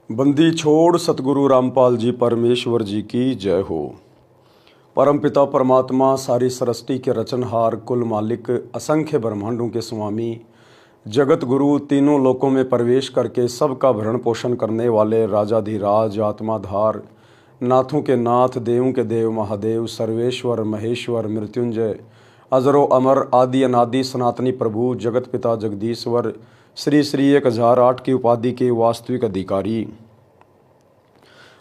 बंदी छोड़ सतगुरु रामपाल जी परमेश्वर जी की जय हो। परमपिता परमात्मा सारी सृष्टि के रचनहार, कुल मालिक, असंख्य ब्रह्मांडों के स्वामी, जगत गुरु, तीनों लोकों में प्रवेश करके सबका भरण पोषण करने वाले राजाधिराज, आत्माधार, नाथों के नाथ, देवों के देव महादेव, सर्वेश्वर महेश्वर मृत्युंजय, अजरो अमर, आदि अनादि सनातनी प्रभु, जगत पिता जगदीश्वर, श्री श्री 1008 की उपाधि के वास्तविक अधिकारी,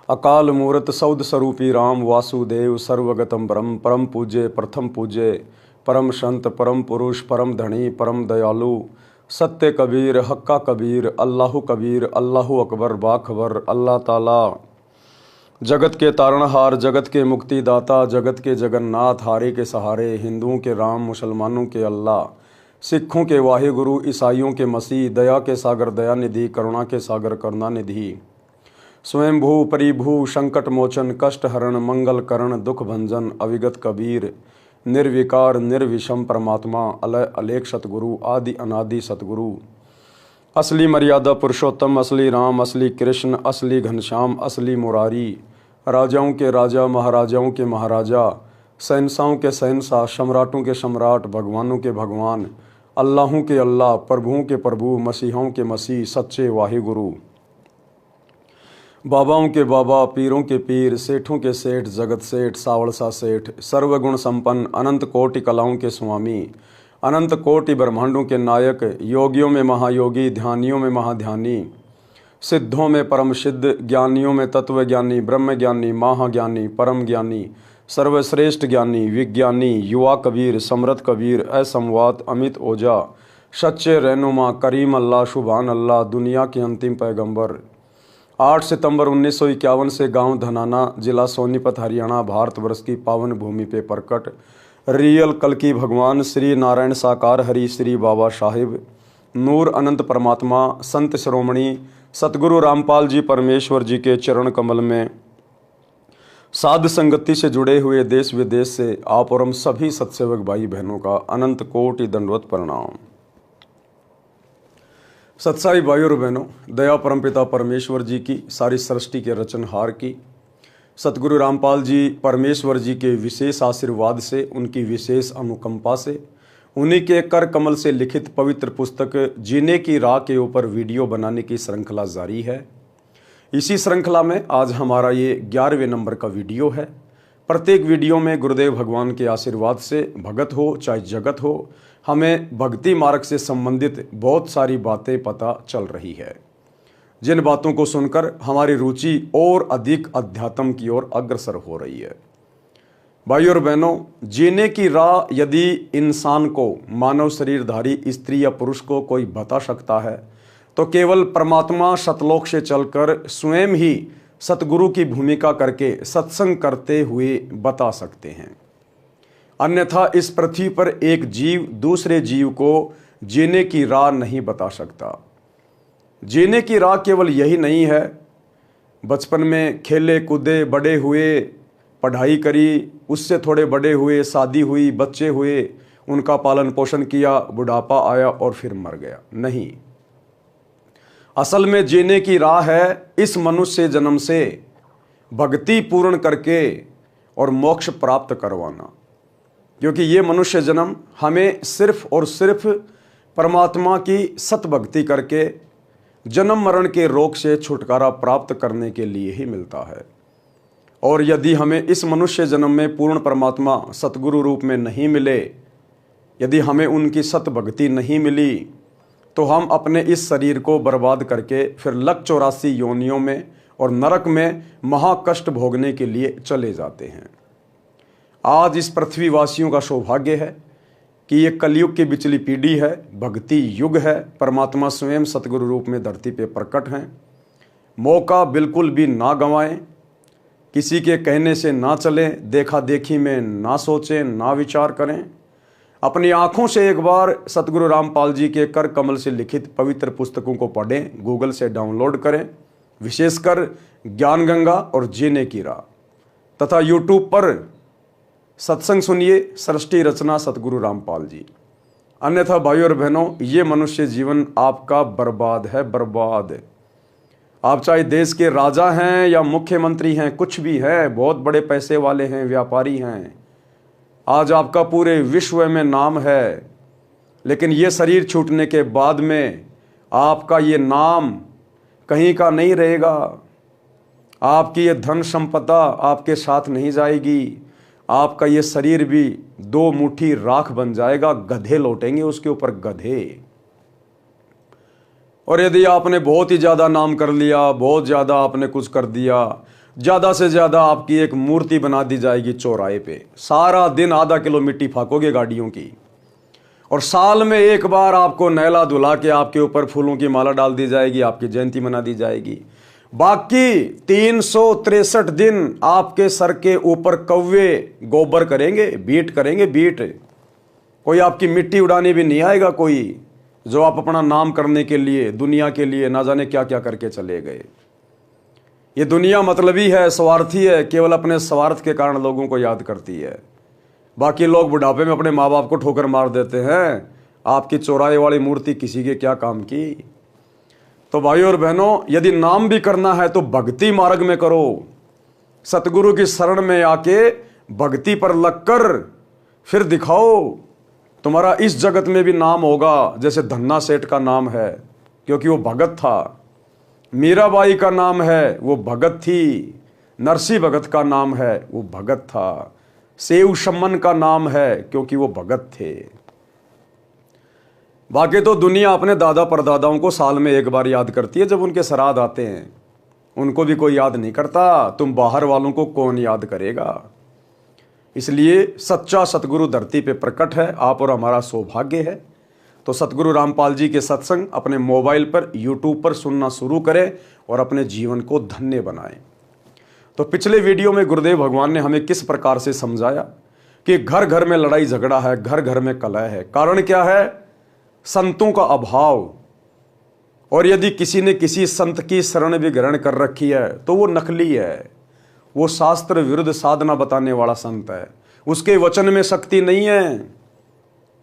अकाल मूर्त सौद स्वरूपी राम वासुदेव, सर्वगतम ब्रह्म, परम पूज्य, प्रथम पूज्य, परम संत, परम पुरुष, परम धनी, परम दयालु, सत्य कबीर, हक्का कबीर, अल्लाहु कबीर, अल्लाहु अकबर, बाखबर, अल्लाह ताला, जगत के तारणहार, जगत के मुक्तिदाता, जगत के जगन्नाथ, हारे के सहारे, हिंदुओं के राम, मुसलमानों के अल्लाह, सिखों के वाहिगुरु, ईसाइयों के मसीह, दया के सागर दया निधि, करुणा के सागर करुणा निधि, स्वयंभू परिभू, संकट मोचन, कष्ट हरण, मंगल करण, दुख भंजन, अविगत कबीर, निर्विकार निर्विषम परमात्मा, अलय अलेख सतगुरु, आदि अनादि सतगुरु, असली मर्यादा पुरुषोत्तम, असली राम, असली कृष्ण, असली घनश्याम, असली मुरारी, राजाओं के राजा, महाराजाओं के महाराजा, शहंशाहों के शहंशाह, सम्राटों के सम्राट, भगवानों के भगवान, अल्लाहों के अल्लाह, प्रभुओं के प्रभु, मसीहों के मसीह, सच्चे वाहिगुरु, बाबाओं के बाबा, पीरों के पीर, सेठों के सेठ, जगत सेठ, सावड़सा सेठ, सर्वगुण संपन्न, अनंत कोटि कलाओं के स्वामी, अनंत कोटि ब्रह्मांडों के नायक, योगियों में महायोगी, ध्यानियों में महाध्यानी, सिद्धों में परम सिद्ध, ज्ञानियों में तत्व ज्ञानी, ब्रह्म ज्ञानी, महाज्ञानी, परम ज्ञानी, सर्वश्रेष्ठ ज्ञानी, विज्ञानी, युवा कबीर, समृद्ध कबीर, असंवाद, अमित ओझा, सच्चे रहनुमा, करीम अल्लाह, शुभान अल्लाह, दुनिया के अंतिम पैगंबर, 8 सितंबर 1951 से गांव धनाना, जिला सोनीपत, हरियाणा, भारतवर्ष की पावन भूमि पे प्रकट रियल कल की भगवान श्री नारायण साकार हरि श्री बाबा साहिब नूर अनंत परमात्मा, संत श्रोमणी सतगुरु रामपाल जी परमेश्वर जी के चरण कमल में साध संगति से जुड़े हुए देश विदेश से आप और हम सभी सत्सेवक भाई बहनों का अनंत कोटि दंडवत प्रणाम। सत्साई भाइयों और बहनों, दया परमपिता परमेश्वर जी की, सारी सृष्टि के रचनहार की, सतगुरु रामपाल जी परमेश्वर जी के विशेष आशीर्वाद से, उनकी विशेष अनुकंपा से, उन्हीं के कर कमल से लिखित पवित्र पुस्तक जीने की राह के ऊपर वीडियो बनाने की श्रृंखला जारी है। इसी श्रृंखला में आज हमारा ये 11वें नंबर का वीडियो है। प्रत्येक वीडियो में गुरुदेव भगवान के आशीर्वाद से, भगत हो चाहे जगत हो, हमें भक्ति मार्ग से संबंधित बहुत सारी बातें पता चल रही है, जिन बातों को सुनकर हमारी रुचि और अधिक अध्यात्म की ओर अग्रसर हो रही है। भाइयों और बहनों, जीने की राह यदि इंसान को, मानव शरीरधारी स्त्री या पुरुष को कोई बता सकता है तो केवल परमात्मा सतलोक से चलकर स्वयं ही सतगुरु की भूमिका करके सत्संग करते हुए बता सकते हैं। अन्यथा इस पृथ्वी पर एक जीव दूसरे जीव को जीने की राह नहीं बता सकता। जीने की राह केवल यही नहीं है, बचपन में खेले कूदे, बड़े हुए, पढ़ाई करी, उससे थोड़े बड़े हुए, शादी हुई, बच्चे हुए, उनका पालन पोषण किया, बुढ़ापा आया और फिर मर गया। नहीं, असल में जीने की राह है इस मनुष्य जन्म से भक्ति पूर्ण करके और मोक्ष प्राप्त करवाना, क्योंकि ये मनुष्य जन्म हमें सिर्फ और सिर्फ परमात्मा की सत भक्ति करके जन्म मरण के रोग से छुटकारा प्राप्त करने के लिए ही मिलता है। और यदि हमें इस मनुष्य जन्म में पूर्ण परमात्मा सतगुरु रूप में नहीं मिले, यदि हमें उनकी सत भक्ति नहीं मिली, तो हम अपने इस शरीर को बर्बाद करके फिर 184 योनियों में और नरक में महाकष्ट भोगने के लिए चले जाते हैं। आज इस पृथ्वीवासियों का सौभाग्य है कि ये कलयुग की बिचली पीढ़ी है, भक्ति युग है, परमात्मा स्वयं सतगुरु रूप में धरती पे प्रकट हैं। मौका बिल्कुल भी ना गंवाएं, किसी के कहने से ना चलें, देखा देखी में ना सोचें, ना विचार करें। अपनी आंखों से एक बार सतगुरु रामपाल जी के कर कमल से लिखित पवित्र पुस्तकों को पढ़ें, गूगल से डाउनलोड करें, विशेषकर ज्ञान गंगा और जीने की राह, तथा यूट्यूब पर सत्संग सुनिए, सृष्टि रचना सतगुरु रामपाल जी। अन्यथा भाइयों और बहनों, ये मनुष्य जीवन आपका बर्बाद है, बर्बाद। आप चाहे देश के राजा हैं या मुख्यमंत्री हैं, कुछ भी हैं, बहुत बड़े पैसे वाले हैं, व्यापारी हैं, आज आपका पूरे विश्व में नाम है, लेकिन ये शरीर छूटने के बाद में आपका ये नाम कहीं का नहीं रहेगा। आपकी ये धन संपदा आपके साथ नहीं जाएगी। आपका ये शरीर भी 2 मुट्ठी राख बन जाएगा, गधे लौटेंगे उसके ऊपर, गधे। और यदि आपने बहुत ही ज़्यादा नाम कर लिया, बहुत ज़्यादा आपने कुछ कर दिया, ज़्यादा से ज़्यादा आपकी एक मूर्ति बना दी जाएगी चौराहे पे। सारा दिन आधा किलो मिट्टी फाकोगे गाड़ियों की, और साल में एक बार आपको नहला धुला के आपके ऊपर फूलों की माला डाल दी जाएगी, आपकी जयंती मना दी जाएगी। बाकी 363 दिन आपके सर के ऊपर कौवे गोबर करेंगे, बीट करेंगे, बीट। कोई आपकी मिट्टी उड़ाने भी नहीं आएगा कोई, जो आप अपना नाम करने के लिए, दुनिया के लिए ना जाने क्या क्या करके चले गए। ये दुनिया मतलबी है, स्वार्थी है, केवल अपने स्वार्थ के कारण लोगों को याद करती है। बाकी लोग बुढ़ापे में अपने माँ बाप को ठोकर मार देते हैं। आपकी चौराहे वाली मूर्ति किसी के क्या काम की। तो भाइयों और बहनों, यदि नाम भी करना है तो भक्ति मार्ग में करो। सतगुरु की शरण में आके भक्ति पर लगकर फिर दिखाओ। तुम्हारा इस जगत में भी नाम होगा, जैसे धन्ना सेठ का नाम है क्योंकि वो भगत था। मीराबाई का नाम है, वो भगत थी। नरसी भगत का नाम है, वो भगत था। सेव शमन का नाम है क्योंकि वो भगत थे। बाकी तो दुनिया अपने दादा परदादाओं को साल में एक बार याद करती है, जब उनके श्राद्ध आते हैं। उनको भी कोई याद नहीं करता, तुम बाहर वालों को कौन याद करेगा। इसलिए सच्चा सतगुरु धरती पे प्रकट है, आप और हमारा सौभाग्य है। तो सतगुरु रामपाल जी के सत्संग अपने मोबाइल पर, यूट्यूब पर सुनना शुरू करें और अपने जीवन को धन्य बनाएं। तो पिछले वीडियो में गुरुदेव भगवान ने हमें किस प्रकार से समझाया कि घर घर में लड़ाई झगड़ा है, घर घर में कलह है। कारण क्या है? संतों का अभाव। और यदि किसी ने किसी संत की शरण भी ग्रहण कर रखी है तो वो नकली है, वो शास्त्र विरुद्ध साधना बताने वाला संत है। उसके वचन में शक्ति नहीं है,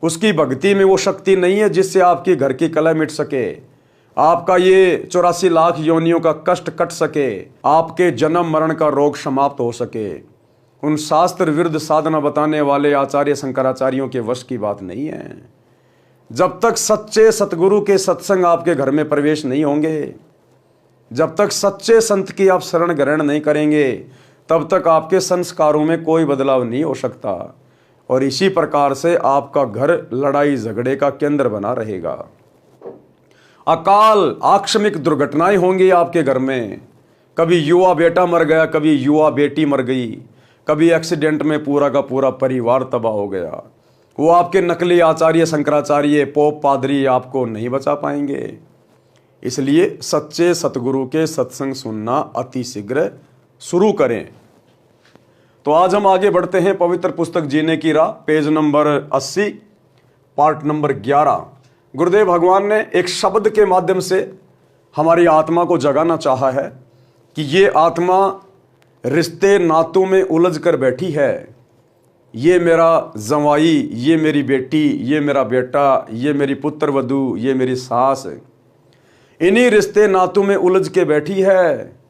उसकी भक्ति में वो शक्ति नहीं है जिससे आपकी घर की कलह मिट सके, आपका ये 84 लाख योनियों का कष्ट कट सके, आपके जन्म मरण का रोग समाप्त हो सके। उन शास्त्र विरुद्ध साधना बताने वाले आचार्य शंकराचार्यों के वश की बात नहीं है। जब तक सच्चे सतगुरु के सत्संग आपके घर में प्रवेश नहीं होंगे, जब तक सच्चे संत की आप शरण ग्रहण नहीं करेंगे, तब तक आपके संस्कारों में कोई बदलाव नहीं हो सकता। और इसी प्रकार से आपका घर लड़ाई झगड़े का केंद्र बना रहेगा। अकाल आकस्मिक दुर्घटनाएं होंगी आपके घर में। कभी युवा बेटा मर गया, कभी युवा बेटी मर गई, कभी एक्सीडेंट में पूरा का पूरा परिवार तबाह हो गया। वो आपके नकली आचार्य शंकराचार्य, पोप, पादरी आपको नहीं बचा पाएंगे। इसलिए सच्चे सतगुरु के सत्संग सुनना अति शीघ्र शुरू करें। तो आज हम आगे बढ़ते हैं पवित्र पुस्तक जीने की राह, पेज नंबर 80, पार्ट नंबर 11। गुरुदेव भगवान ने एक शब्द के माध्यम से हमारी आत्मा को जगाना चाहा है कि ये आत्मा रिश्ते नातों में उलझ कर बैठी है। ये मेरा जवाई, ये मेरी बेटी, ये मेरा बेटा, ये मेरी पुत्र वधू, ये मेरी सास, इन्हीं रिश्ते नातों में उलझ के बैठी है।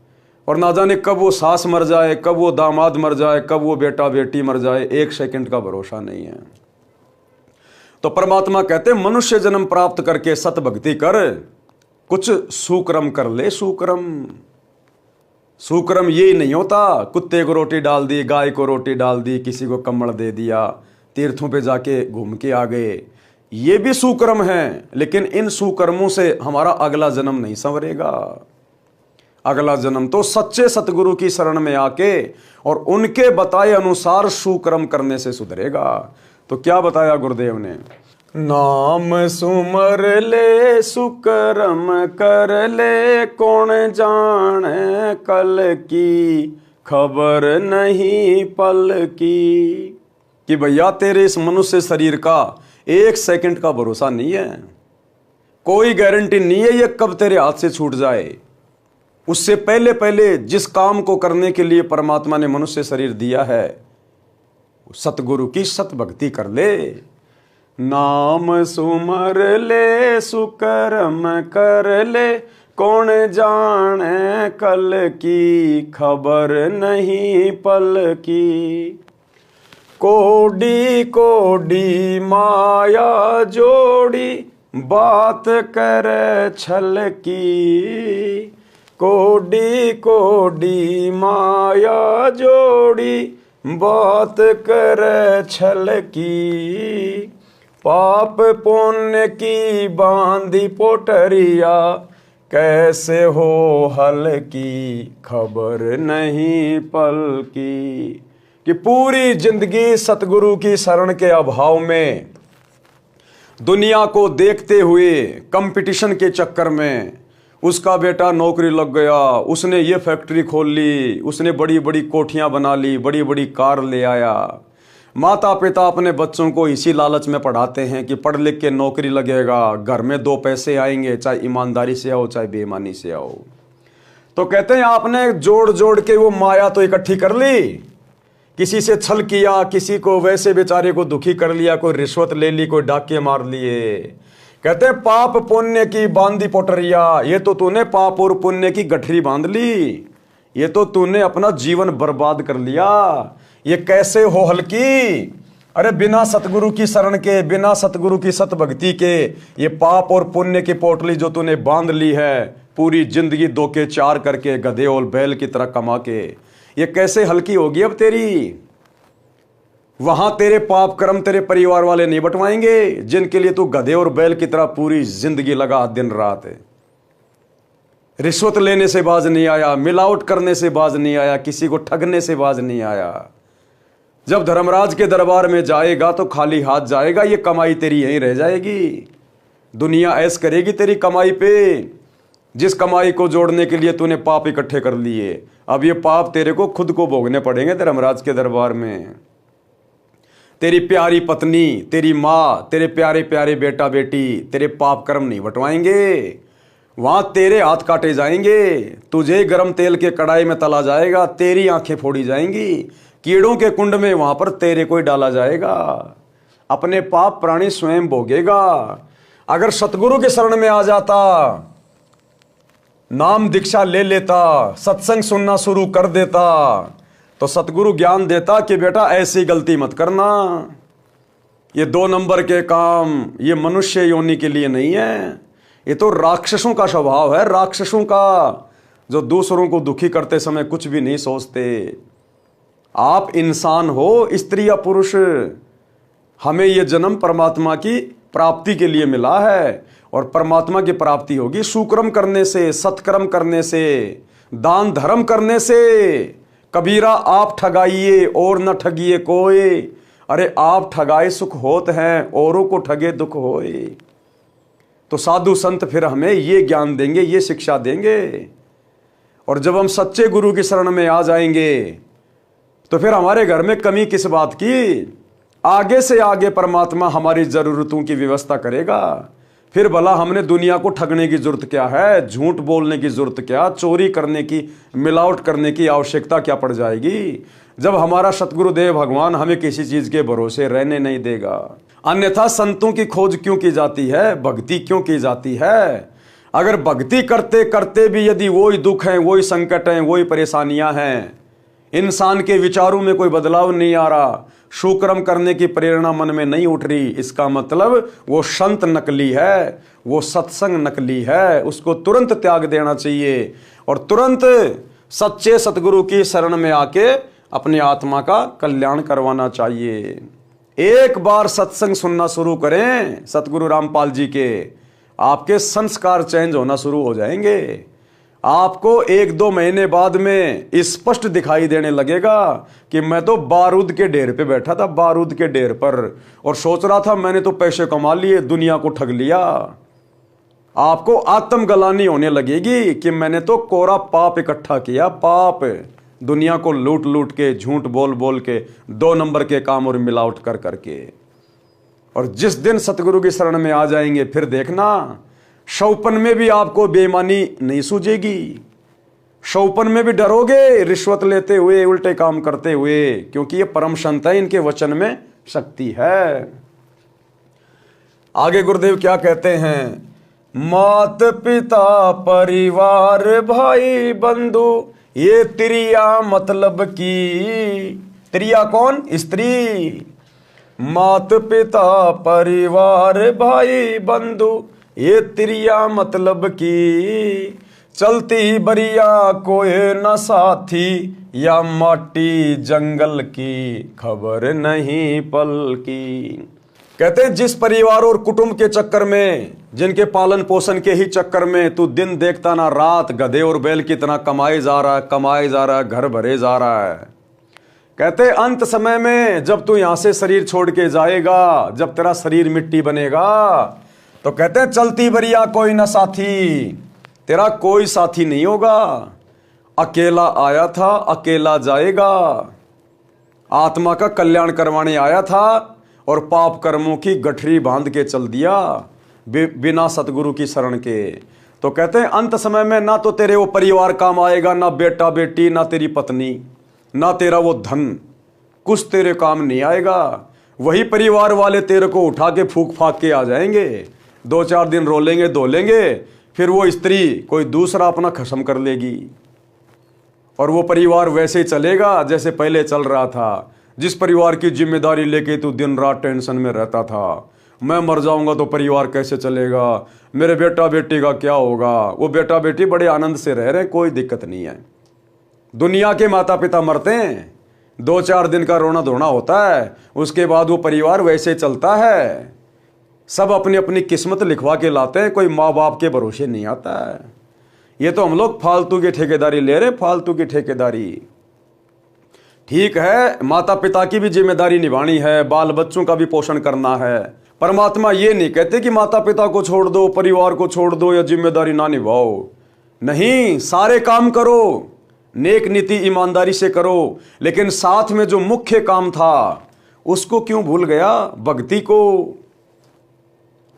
और ना जाने कब वो सास मर जाए, कब वो दामाद मर जाए, कब वो बेटा बेटी मर जाए, एक सेकंड का भरोसा नहीं है। तो परमात्मा कहते मनुष्य जन्म प्राप्त करके सत भक्ति कर, कुछ सुकर्म कर ले। सुकर्म यही नहीं होता कुत्ते को रोटी डाल दी, गाय को रोटी डाल दी, किसी को कम्बल दे दिया, तीर्थों पे जाके घूम के आ गए। ये भी सुकर्म है, लेकिन इन सुकर्मों से हमारा अगला जन्म नहीं संवरेगा। अगला जन्म तो सच्चे सतगुरु की शरण में आके और उनके बताए अनुसार सुकर्म करने से सुधरेगा। तो क्या बताया गुरुदेव ने? नाम सुमर ले सुकर्म कर ले, कौन जाने कल की खबर नहीं पल की। कि भैया तेरे इस मनुष्य शरीर का एक सेकंड का भरोसा नहीं है, कोई गारंटी नहीं है ये कब तेरे हाथ से छूट जाए। उससे पहले पहले जिस काम को करने के लिए परमात्मा ने मनुष्य शरीर दिया है, सतगुरु की सत भक्ति कर ले। नाम सुमर ले सुकर्म कर ले, कौन जाने कल की, खबर नहीं पल की। कोडी कोडी माया जोड़ी, बात करे छल की। कोडी कोडी माया जोड़ी, बात करे छल की। पाप पुण्य की बांधी पोटरिया, कैसे हो हल की, खबर नहीं पल की। कि पूरी जिंदगी सतगुरु की शरण के अभाव में, दुनिया को देखते हुए, कंपटीशन के चक्कर में उसका बेटा नौकरी लग गया, उसने ये फैक्ट्री खोल ली, उसने बड़ी बड़ी कोठियां बना ली, बड़ी बड़ी कार ले आया। माता पिता अपने बच्चों को इसी लालच में पढ़ाते हैं कि पढ़ लिख के नौकरी लगेगा, घर में दो पैसे आएंगे, चाहे ईमानदारी से आओ चाहे बेईमानी से आओ। तो कहते हैं आपने जोड़ जोड़ के वो माया तो इकट्ठी कर ली, किसी से छल किया, किसी को वैसे बेचारे को दुखी कर लिया, कोई रिश्वत ले ली, कोई डाके मार लिए। कहते हैं पाप पुण्य की बांधी पोटरिया, ये तो तूने पाप और पुण्य की गठरी बांध ली, ये तो तूने अपना जीवन बर्बाद कर लिया। ये कैसे हो हल्की, अरे बिना सतगुरु की शरण के, बिना सतगुरु की सत भक्ति के, ये पाप और पुण्य की पोटली जो तूने बांध ली है, पूरी जिंदगी दो के चार करके, गधे और बैल की तरह कमा के, ये कैसे हल्की होगी अब तेरी। वहां तेरे पाप कर्म तेरे परिवार वाले नहीं बटवाएंगे, जिनके लिए तू गधे और बैल की तरह पूरी जिंदगी लगा दिन रात है। रिश्वत लेने से बाज नहीं आया, मिलावट करने से बाज नहीं आया, किसी को ठगने से बाज नहीं आया। जब धर्मराज के दरबार में जाएगा तो खाली हाथ जाएगा, ये कमाई तेरी यहीं रह जाएगी। दुनिया ऐश करेगी तेरी कमाई पे, जिस कमाई को जोड़ने के लिए तूने पाप इकट्ठे कर लिए। अब ये पाप तेरे को खुद को भोगने पड़ेंगे धर्मराज के दरबार में। तेरी प्यारी पत्नी, तेरी माँ, तेरे प्यारे प्यारे बेटा बेटी तेरे पाप कर्म नहीं बटवाएंगे, वहां तेरे हाथ काटे जाएंगे, तुझे गरम तेल के कड़ाई में तला जाएगा, तेरी आंखें फोड़ी जाएंगी, कीड़ों के कुंड में वहां पर तेरे को डाला जाएगा। अपने पाप प्राणी स्वयं भोगेगा। अगर सतगुरु के शरण में आ जाता, नाम दीक्षा ले लेता, सत्संग सुनना शुरू कर देता, तो सतगुरु ज्ञान देता कि बेटा ऐसी गलती मत करना, ये 2 नंबर के काम ये मनुष्य योनि के लिए नहीं है, ये तो राक्षसों का स्वभाव है, राक्षसों का, जो दूसरों को दुखी करते समय कुछ भी नहीं सोचते। आप इंसान हो, स्त्री या पुरुष, हमें यह जन्म परमात्मा की प्राप्ति के लिए मिला है, और परमात्मा की प्राप्ति होगी सुकर्म करने से, सत्कर्म करने से, दान धर्म करने से। कबीरा आप ठगाइए और न ठगिए कोई, अरे आप ठगाए सुख होत हैं, औरों को ठगे दुख होए। तो साधु संत फिर हमें ये ज्ञान देंगे, ये शिक्षा देंगे। और जब हम सच्चे गुरु की शरण में आ जाएंगे तो फिर हमारे घर में कमी किस बात की, आगे से आगे परमात्मा हमारी जरूरतों की व्यवस्था करेगा। फिर भला हमने दुनिया को ठगने की जरूरत क्या है, झूठ बोलने की जरूरत क्या, चोरी करने की, मिलावट करने की आवश्यकता क्या पड़ जाएगी, जब हमारा सतगुरुदेव भगवान हमें किसी चीज के भरोसे रहने नहीं देगा। अन्यथा संतों की खोज क्यों की जाती है, भक्ति क्यों की जाती है। अगर भक्ति करते करते भी यदि वही दुख हैं, वही संकट हैं, वही परेशानियां हैं, इंसान के विचारों में कोई बदलाव नहीं आ रहा, शुक्रम करने की प्रेरणा मन में नहीं उठ रही, इसका मतलब वो संत नकली है, वो सत्संग नकली है, उसको तुरंत त्याग देना चाहिए और तुरंत सच्चे सतगुरु की शरण में आके अपनी आत्मा का कल्याण करवाना चाहिए। एक बार सत्संग सुनना शुरू करें सतगुरु रामपाल जी के, आपके संस्कार चेंज होना शुरू हो जाएंगे। आपको 1-2 महीने बाद में स्पष्ट दिखाई देने लगेगा कि मैं तो बारूद के ढेर पे बैठा था, बारूद के ढेर पर, और सोच रहा था मैंने तो पैसे कमा लिए, दुनिया को ठग लिया। आपको आत्मग्लानि होने लगेगी कि मैंने तो कोरा पाप इकट्ठा किया, पाप, दुनिया को लूट लूट के, झूठ बोल बोल के, 2 नंबर के काम और मिलावट कर करके। और जिस दिन सतगुरु की शरण में आ जाएंगे फिर देखना, शौपन में भी आपको बेईमानी नहीं सूझेगी, शौपन में भी डरोगे रिश्वत लेते हुए, उल्टे काम करते हुए, क्योंकि ये परम संत है, इनके वचन में शक्ति है। आगे गुरुदेव क्या कहते हैं, मात पिता परिवार भाई बंधु ये त्रिया मतलब की। त्रिया कौन? स्त्री। मात पिता परिवार भाई बंधु ये त्रिया मतलब की। चलती बरिया कोई न साथी या माटी जंगल की खबर नहीं पल की। कहते हैं जिस परिवार और कुटुंब के चक्कर में, जिनके पालन पोषण के ही चक्कर में तू दिन देखता ना रात गधे और बैल की तरह कमाए जा रहा है, कमाए जा रहा है, घर भरे जा रहा है। कहते अंत समय में जब तू यहां से शरीर छोड़ के जाएगा, जब तेरा शरीर मिट्टी बनेगा, तो कहते हैं चलती बरिया कोई ना साथी, तेरा कोई साथी नहीं होगा। अकेला आया था अकेला जाएगा। आत्मा का कल्याण करवाने आया था और पाप कर्मों की गठरी बांध के चल दिया बिना सतगुरु की शरण के। तो कहते हैं अंत समय में ना तो तेरे वो परिवार काम आएगा, ना बेटा बेटी, ना तेरी पत्नी, ना तेरा वो धन, कुछ तेरे काम नहीं आएगा। वही परिवार वाले तेरे को उठा के फूक फाक के आ जाएंगे, 2-4 दिन रोलेंगे धोलेंगे, फिर वो स्त्री कोई दूसरा अपना खत्म कर लेगी और वो परिवार वैसे ही चलेगा जैसे पहले चल रहा था। जिस परिवार की जिम्मेदारी लेके तू दिन रात टेंशन में रहता था, मैं मर जाऊंगा तो परिवार कैसे चलेगा, मेरे बेटा बेटी का क्या होगा। वो बेटा बेटी बड़े आनंद से रह रहे हैं, कोई दिक्कत नहीं है। दुनिया के माता पिता मरते हैं, 2-4 दिन का रोना धोना होता है, उसके बाद वो परिवार वैसे चलता है। सब अपनी अपनी किस्मत लिखवा के लाते हैं, कोई माँ बाप के भरोसे नहीं आता है। ये तो हम लोग फालतू की ठेकेदारी ले रहे, फालतू की ठेकेदारी। ठीक है, माता पिता की भी जिम्मेदारी निभानी है, बाल बच्चों का भी पोषण करना है। परमात्मा ये नहीं कहते कि माता पिता को छोड़ दो, परिवार को छोड़ दो या जिम्मेदारी ना निभाओ। नहीं, सारे काम करो, नेक नीति ईमानदारी से करो, लेकिन साथ में जो मुख्य काम था उसको क्यों भूल गया? भक्ति को।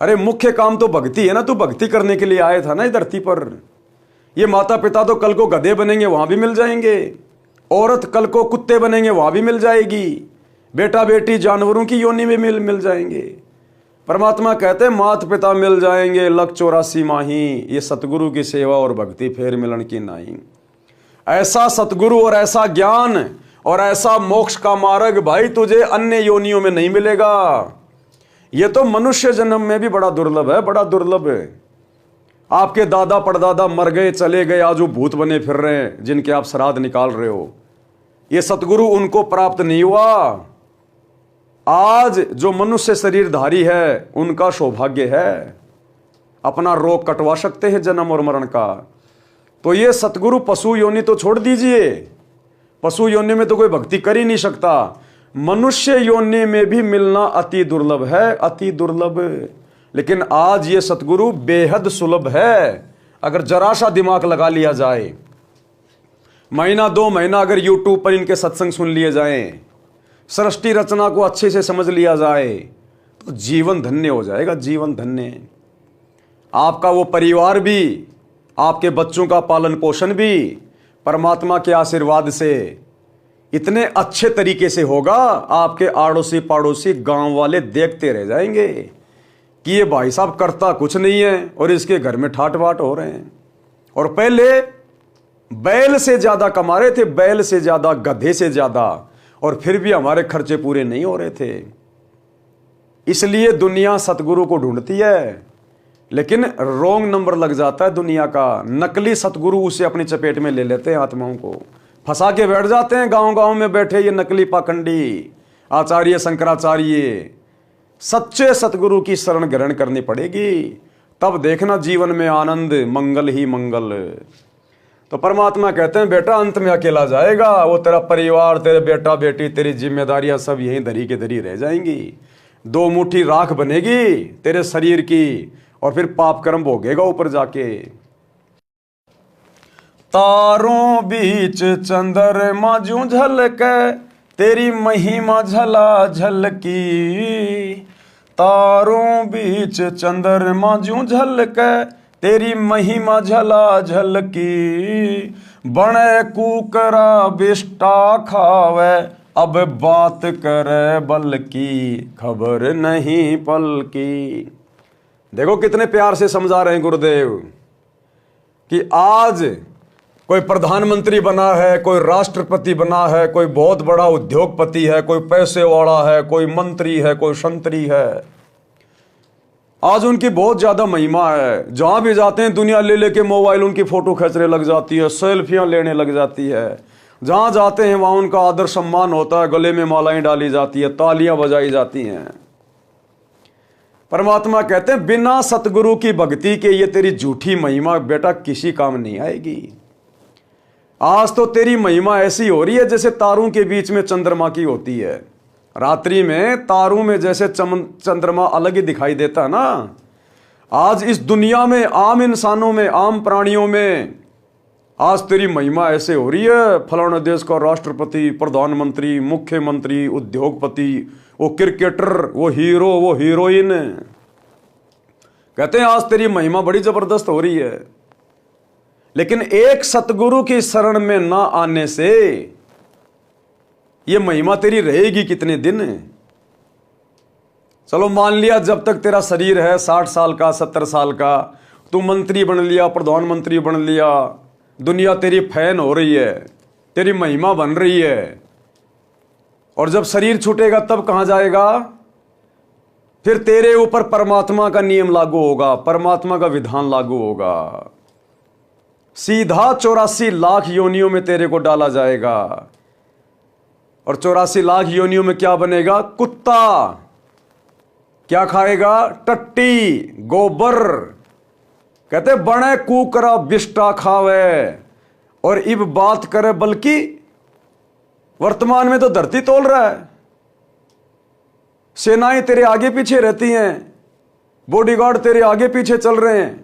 अरे मुख्य काम तो भक्ति है ना, तू भक्ति करने के लिए आया था ना इस धरती पर। ये माता पिता तो कल को गधे बनेंगे, वहां भी मिल जाएंगे। औरत कल को कुत्ते बनेंगे, वहां भी मिल जाएगी। बेटा बेटी जानवरों की योनि में मिल जाएंगे। परमात्मा कहते हैं माता पिता मिल जाएंगे 184 माही, ये सतगुरु की सेवा और भक्ति फेर मिलन की नहीं। ऐसा सतगुरु और ऐसा ज्ञान और ऐसा मोक्ष का मार्ग भाई तुझे अन्य योनियों में नहीं मिलेगा। ये तो मनुष्य जन्म में भी बड़ा दुर्लभ है, बड़ा दुर्लभ है। आपके दादा परदादा मर गए चले गए, आज वो भूत बने फिर रहे हैं जिनके आप श्राद्ध निकाल रहे हो। ये सतगुरु उनको प्राप्त नहीं हुआ। आज जो मनुष्य शरीरधारी है उनका सौभाग्य है, अपना रोग कटवा सकते हैं जन्म और मरण का। तो ये सतगुरु पशु योनि तो छोड़ दीजिए, पशु योनि में तो कोई भक्ति कर ही नहीं सकता। मनुष्य योनि में भी मिलना अति दुर्लभ है, अति दुर्लभ। लेकिन आज ये सतगुरु बेहद सुलभ है। अगर जरा सा दिमाग लगा लिया जाए, महीना 2 महीना अगर यूट्यूब पर इनके सत्संग सुन लिए जाएं, सृष्टि रचना को अच्छे से समझ लिया जाए, तो जीवन धन्य हो जाएगा, जीवन धन्य। आपका वो परिवार भी, आपके बच्चों का पालन पोषण भी परमात्मा के आशीर्वाद से इतने अच्छे तरीके से होगा, आपके आड़ोसी पड़ोसी गांव वाले देखते रह जाएंगे कि ये भाई साहब करता कुछ नहीं है और इसके घर में ठाट बाट हो रहे हैं। और पहले बैल से ज्यादा कमा रहे थे, बैल से ज्यादा, गधे से ज्यादा, और फिर भी हमारे खर्चे पूरे नहीं हो रहे थे। इसलिए दुनिया सतगुरु को ढूंढती है, लेकिन रॉन्ग नंबर लग जाता है दुनिया का। नकली सतगुरु उसे अपनी चपेट में ले लेते हैं, आत्माओं को फंसा के बैठ जाते हैं। गांव गांव में बैठे ये नकली पाखंडी आचार्य शंकराचार्य। सच्चे सतगुरु की शरण ग्रहण करनी पड़ेगी, तब देखना जीवन में आनंद, मंगल ही मंगल। तो परमात्मा कहते हैं बेटा अंत में अकेला जाएगा, वो तेरा परिवार, तेरे बेटा बेटी, तेरी जिम्मेदारियां सब यहीं धरी के धरी रह जाएंगी। 2 मुट्ठी राख बनेगी तेरे शरीर की, और फिर पाप कर्म भोगेगा ऊपर जाके। तारों बीच चंद्रमा जूं झलके, तेरी महिमा झला झलकी। तारों बीच चंद्रमा जूं झलके, तेरी महिमा झला झलकी। बने कुकरा बिष्टा खावे, अब बात करे बल की खबर नहीं पल की। देखो कितने प्यार से समझा रहे हैं गुरुदेव कि आज कोई प्रधानमंत्री बना है, कोई राष्ट्रपति बना है, कोई बहुत बड़ा उद्योगपति है, कोई पैसे वाला है, कोई मंत्री है, कोई संतरी है। आज उनकी बहुत ज्यादा महिमा है। जहां भी जाते हैं दुनिया ले लेके मोबाइल उनकी फोटो खींचने लग जाती है, सेल्फियां लेने लग जाती है। जहां जाते हैं वहां उनका आदर सम्मान होता है, गले में मालाएं डाली जाती है, तालियां बजाई जाती हैं। परमात्मा कहते हैं बिना सतगुरु की भक्ति के ये तेरी झूठी महिमा बेटा किसी काम नहीं आएगी। आज तो तेरी महिमा ऐसी हो रही है जैसे तारों के बीच में चंद्रमा की होती है। रात्रि में तारों में जैसे चंद्रमा अलग ही दिखाई देता है ना, आज इस दुनिया में आम इंसानों में, आम प्राणियों में आज तेरी महिमा ऐसे हो रही है। फलाने देश का राष्ट्रपति, प्रधानमंत्री, मुख्यमंत्री, उद्योगपति, वो क्रिकेटर, वो हीरो, वो हीरोइन, कहते हैं आज तेरी महिमा बड़ी जबरदस्त हो रही है। लेकिन एक सतगुरु की शरण में ना आने से ये महिमा तेरी रहेगी कितने दिन? चलो मान लिया जब तक तेरा शरीर है 60 साल का, 70 साल का, तू मंत्री बन लिया, प्रधानमंत्री बन लिया, दुनिया तेरी फैन हो रही है, तेरी महिमा बन रही है। और जब शरीर छूटेगा तब कहां जाएगा? फिर तेरे ऊपर परमात्मा का नियम लागू होगा, परमात्मा का विधान लागू होगा। सीधा 84 लाख योनियों में तेरे को डाला जाएगा। और 84 लाख योनियों में क्या बनेगा? कुत्ता। क्या खाएगा? टट्टी, गोबर। कहते बने कुकरा बिष्टा खावे। और इब बात करे बल्कि वर्तमान में तो धरती तोल रहा है। सेनाएं तेरे आगे पीछे रहती हैं, बॉडीगार्ड तेरे आगे पीछे चल रहे हैं।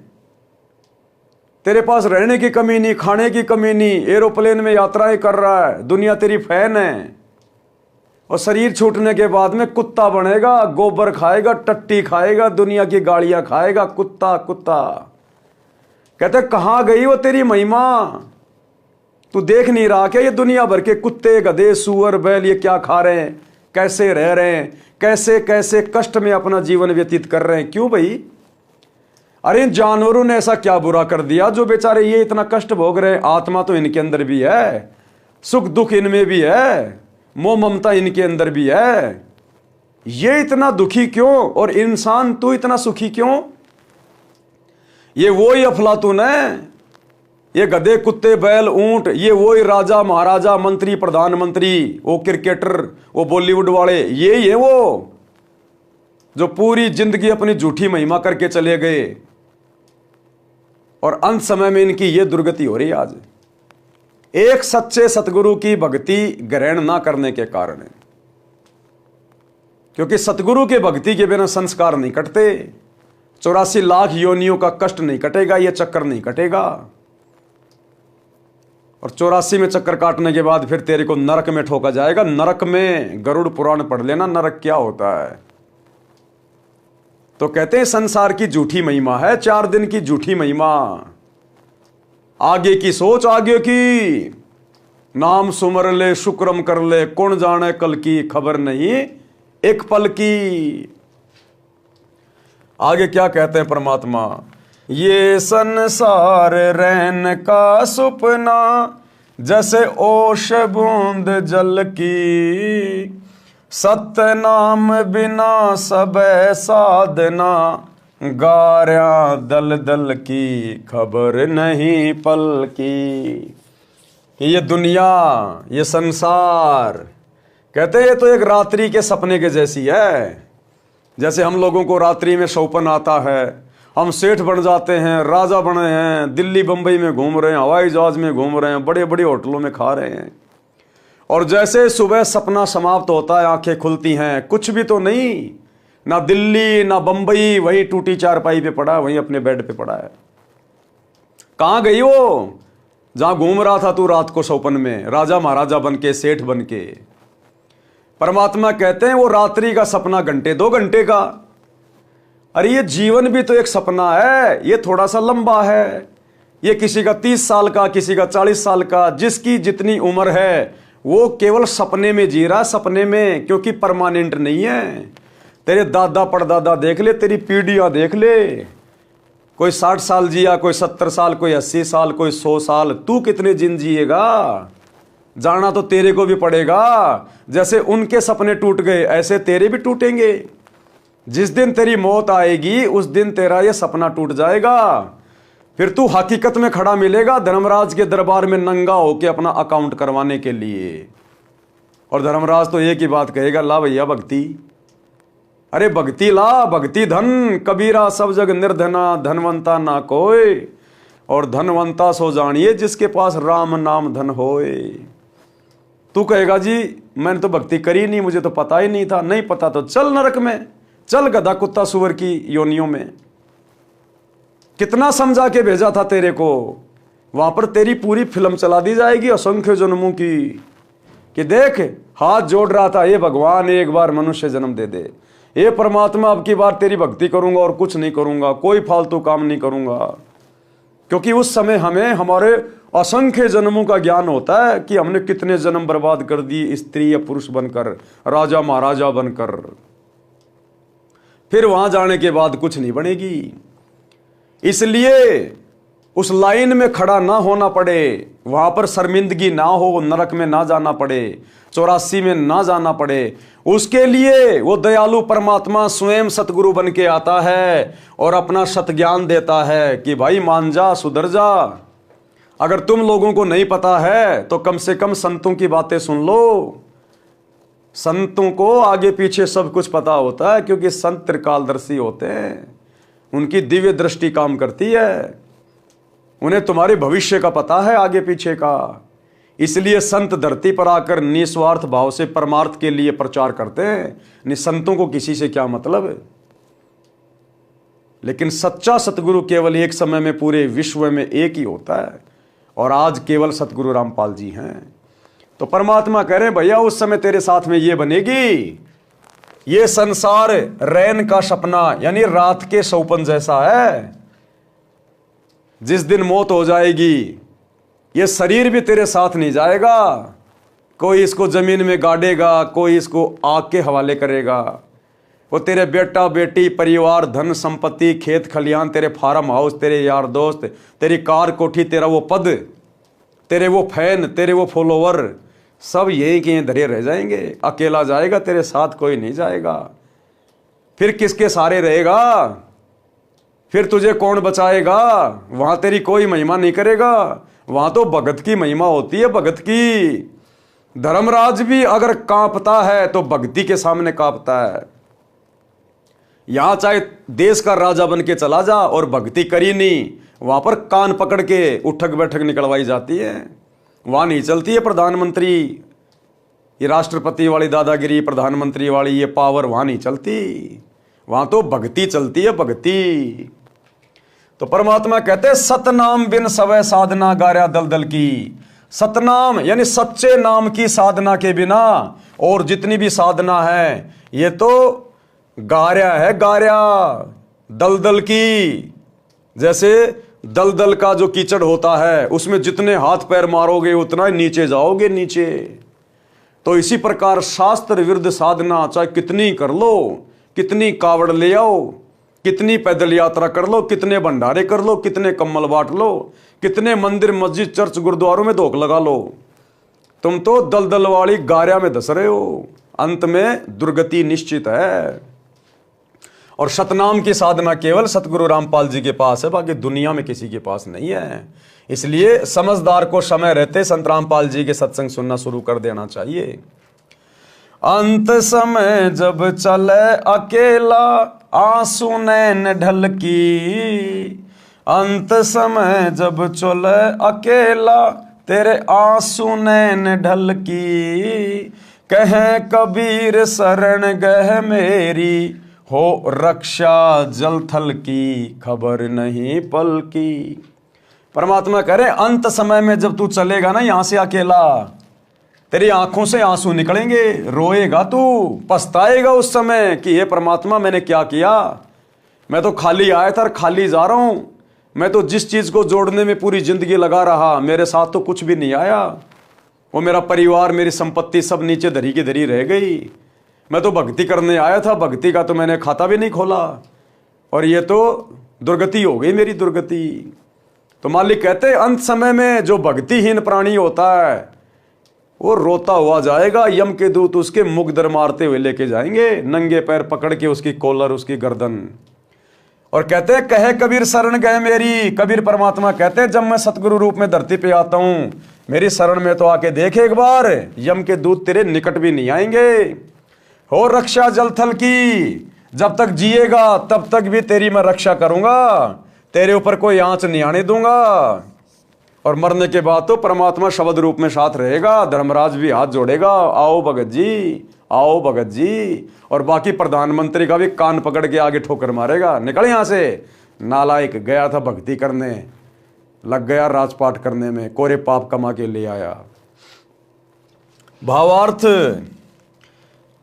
तेरे पास रहने की कमी नहीं, खाने की कमी नहीं, एरोप्लेन में यात्राएं कर रहा है, दुनिया तेरी फैन है। और शरीर छूटने के बाद में कुत्ता बनेगा, गोबर खाएगा, टट्टी खाएगा, दुनिया की गाड़ियां खाएगा, कुत्ता कुत्ता। कहते कहां गई वो तेरी महिमा? तू देख नहीं रहा क्या? ये दुनिया भर के कुत्ते, गधे, सुअर, बैल ये क्या खा रहे हैं, कैसे रह रहे हैं, कैसे कैसे कष्ट में अपना जीवन व्यतीत कर रहे हैं? क्यों भाई? अरे जानवरों ने ऐसा क्या बुरा कर दिया जो बेचारे ये इतना कष्ट भोग रहे हैं? आत्मा तो इनके अंदर भी है, सुख दुख इनमें भी है, मोह ममता इनके अंदर भी है। ये इतना दुखी क्यों? और इंसान तू इतना सुखी क्यों? ये वो ही अफलातून है, ये गधे, कुत्ते, बैल, ऊंट, ये वो ही राजा, महाराजा, मंत्री, प्रधानमंत्री, वो क्रिकेटर, वो बॉलीवुड वाले, ये ही है वो जो पूरी जिंदगी अपनी झूठी महिमा करके चले गए। और अंत समय में इनकी ये दुर्गति हो रही है आज, एक सच्चे सतगुरु की भक्ति ग्रहण ना करने के कारण है। क्योंकि सतगुरु के भक्ति के बिना संस्कार नहीं कटते। 84 लाख योनियों का कष्ट नहीं कटेगा, ये चक्कर नहीं कटेगा। और 84 में चक्कर काटने के बाद फिर तेरे को नरक में ठोका जाएगा। नरक में गरुड़ पुराण पढ़ लेना, नरक क्या होता है। तो कहते हैं संसार की झूठी महिमा है, 4 दिन की झूठी महिमा। आगे की सोच आगे की, नाम सुमर ले, शुक्रम कर ले, कौन जाने कल की, खबर नहीं एक पल की। आगे क्या कहते हैं परमात्मा? ये संसार रैन का सुपना, जैसे ओश बूंद जल की, सत्य नाम बिना सब साधना, गार्या दल दल की, खबर नहीं पल की। ये दुनिया, ये संसार, कहते हैं ये तो एक रात्रि के सपने के जैसी है। जैसे हम लोगों को रात्रि में सौपन आता है, हम सेठ बन जाते हैं, राजा बने हैं, दिल्ली बंबई में घूम रहे हैं, हवाई जहाज में घूम रहे हैं, बड़े बड़े होटलों में खा रहे हैं। और जैसे सुबह सपना समाप्त होता है, आंखें खुलती हैं, कुछ भी तो नहीं, ना दिल्ली ना बंबई, वही टूटी चारपाई पे पड़ा है, वहीं अपने बेड पे पड़ा है। कहां गई वो जहां घूम रहा था तू रात को सौपन में, राजा महाराजा बन के, सेठ बन के? परमात्मा कहते हैं वो रात्रि का सपना घंटे 2 घंटे का। अरे ये जीवन भी तो एक सपना है, ये थोड़ा सा लंबा है। ये किसी का 30 साल का, किसी का 40 साल का, जिसकी जितनी उम्र है वो केवल सपने में जी रहा, सपने में, क्योंकि परमानेंट नहीं है। तेरे दादा परदादा देख ले, तेरी पीढ़ियां देख ले, कोई 60 साल जिया, कोई 70 साल, कोई 80 साल, कोई 100 साल। तू कितने दिन जिएगा? जाना तो तेरे को भी पड़ेगा। जैसे उनके सपने टूट गए ऐसे तेरे भी टूटेंगे। जिस दिन तेरी मौत आएगी उस दिन तेरा ये सपना टूट जाएगा। फिर तू हकीकत में खड़ा मिलेगा धर्मराज के दरबार में नंगा होके अपना अकाउंट करवाने के लिए। और धर्मराज तो एक ही बात कहेगा, ला भैया भक्ति, अरे भक्ति ला, भक्ति धन, कबीरा सब जग निर्धना, धनवंता ना कोई, और धनवंता सो जानिए जिसके पास राम नाम धन होए। तू कहेगा जी मैंने तो भक्ति करी नहीं, मुझे तो पता ही नहीं था। नहीं पता तो चल नरक में, चल गधा कुत्ता सुअर की योनियों में। कितना समझा के भेजा था तेरे को, वहां पर तेरी पूरी फिल्म चला दी जाएगी असंख्य जन्मों की, कि देख हाथ जोड़ रहा था, ये भगवान एक बार मनुष्य जन्म दे दे, ये परमात्मा अब की बार तेरी भक्ति करूंगा और कुछ नहीं करूंगा, कोई फालतू काम नहीं करूंगा। क्योंकि उस समय हमें हमारे असंख्य जन्मों का ज्ञान होता है कि हमने कितने जन्म बर्बाद कर दिए, स्त्री या पुरुष बनकर, राजा महाराजा बनकर। फिर वहां जाने के बाद कुछ नहीं बनेगी। इसलिए उस लाइन में खड़ा ना होना पड़े, वहां पर शर्मिंदगी ना हो, नरक में ना जाना पड़े, 84 में ना जाना पड़े, उसके लिए वो दयालु परमात्मा स्वयं सतगुरु बन के आता है और अपना सत ज्ञान देता है कि भाई मान जा, सुधर जा। अगर तुम लोगों को नहीं पता है तो कम से कम संतों की बातें सुन लो। संतों को आगे पीछे सब कुछ पता होता है, क्योंकि संत त्रिकालदर्शी होते हैं, उनकी दिव्य दृष्टि काम करती है, उन्हें तुम्हारे भविष्य का पता है, आगे पीछे का। इसलिए संत धरती पर आकर निस्वार्थ भाव से परमार्थ के लिए प्रचार करते हैं। संतों को किसी से क्या मतलब है। लेकिन सच्चा सतगुरु केवल एक समय में पूरे विश्व में एक ही होता है, और आज केवल सतगुरु रामपाल जी हैं। तो परमात्मा कह रहे हैं भैया उस समय तेरे साथ में ये बनेगी, ये संसार रैन का सपना यानी रात के सौपन जैसा है। जिस दिन मौत हो जाएगी ये शरीर भी तेरे साथ नहीं जाएगा, कोई इसको जमीन में गाड़ेगा, कोई इसको आग के हवाले करेगा। वो तेरे बेटा बेटी, परिवार, धन संपत्ति, खेत खलियान, तेरे फार्म हाउस, तेरे यार दोस्त, तेरी कार कोठी, तेरा वो पद, तेरे वो फैन, तेरे वो फॉलोवर, सब यही के धरे रह जाएंगे। अकेला जाएगा, तेरे साथ कोई नहीं जाएगा। फिर किसके सहारे रहेगा? फिर तुझे कौन बचाएगा? वहां तेरी कोई महिमा नहीं करेगा, वहां तो भगत की महिमा होती है, भगत की। धर्मराज भी अगर कांपता है तो भक्ति के सामने कांपता है। यहां चाहे देश का राजा बन के चला जा और भक्ति करी नहीं, वहां पर कान पकड़ के उठक बैठक निकलवाई जाती है। वहां नहीं चलती है प्रधानमंत्री, ये राष्ट्रपति वाली दादागिरी, प्रधानमंत्री वाली ये पावर वहां नहीं चलती, वहां तो भक्ति चलती है, भक्ति। तो परमात्मा कहते हैं सतनाम बिन सवै साधना गार्या दलदल की। सतनाम यानी सच्चे नाम की साधना के बिना और जितनी भी साधना है ये तो गार्या है, गार्या दलदल की। जैसे दलदल का जो कीचड़ होता है उसमें जितने हाथ पैर मारोगे उतना ही नीचे जाओगे, नीचे। तो इसी प्रकार शास्त्र विरुद्ध साधना चाहे कितनी कर लो, कितनी कावड़ ले आओ, कितनी पैदल यात्रा कर लो, कितने भंडारे कर लो, कितने कम्बल बांट लो, कितने मंदिर मस्जिद चर्च गुरुद्वारों में धोख लगा लो, तुम तो दलदल वाली गार्या में धस रहे हो। अंत में दुर्गति निश्चित है। और सतनाम की साधना केवल सतगुरु रामपाल जी के पास है, बाकी दुनिया में किसी के पास नहीं है। इसलिए समझदार को समय रहते संत रामपाल जी के सत्संग सुनना शुरू कर देना चाहिए। अंत समय जब चले अकेला आंसू नैन ढलकी, अंत समय जब चले अकेला तेरे आंसू नैन ढलकी, कहे कबीर शरण गह मेरी हो रक्षा जल थल की, खबर नहीं पल की। परमात्मा कह रहे अंत समय में जब तू चलेगा ना यहां से अकेला, तेरी आंखों से आंसू निकलेंगे, रोएगा तू, पछताएगा उस समय कि ये परमात्मा मैंने क्या किया। मैं तो खाली आया था और खाली जा रहा हूं। मैं तो जिस चीज को जोड़ने में पूरी जिंदगी लगा रहा, मेरे साथ तो कुछ भी नहीं आया। वो मेरा परिवार, मेरी संपत्ति सब नीचे धरी की धरी रह गई। मैं तो भक्ति करने आया था, भक्ति का तो मैंने खाता भी नहीं खोला, और ये तो दुर्गति हो गई मेरी, दुर्गति। तो मालिक कहते अंत समय में जो भक्तिहीन प्राणी होता है वो रोता हुआ जाएगा, यम के दूत उसके मुख दर मारते हुए लेके जाएंगे, नंगे पैर पकड़ के उसकी कॉलर, उसकी गर्दन। और कहते हैं कहे कबीर शरण गए मेरी, कबीर परमात्मा कहते हैं जब मैं सतगुरु रूप में धरती पे आता हूं, मेरी शरण में तो आके देख एक बार, यम के दूत तेरे निकट भी नहीं आएंगे। हो रक्षा जल थल की, जब तक जिएगा तब तक भी तेरी मैं रक्षा करूंगा, तेरे ऊपर कोई आंच नहीं आने दूंगा। और मरने के बाद तो परमात्मा शब्द रूप में साथ रहेगा, धर्मराज भी हाथ जोड़ेगा, आओ भगत जी, आओ भगत जी। और बाकी प्रधानमंत्री का भी कान पकड़ के आगे ठोकर मारेगा, निकल यहां से, नालायक, गया था भक्ति करने, लग गया राजपाट करने में, कोरे पाप कमा के ले आया। भावार्थ,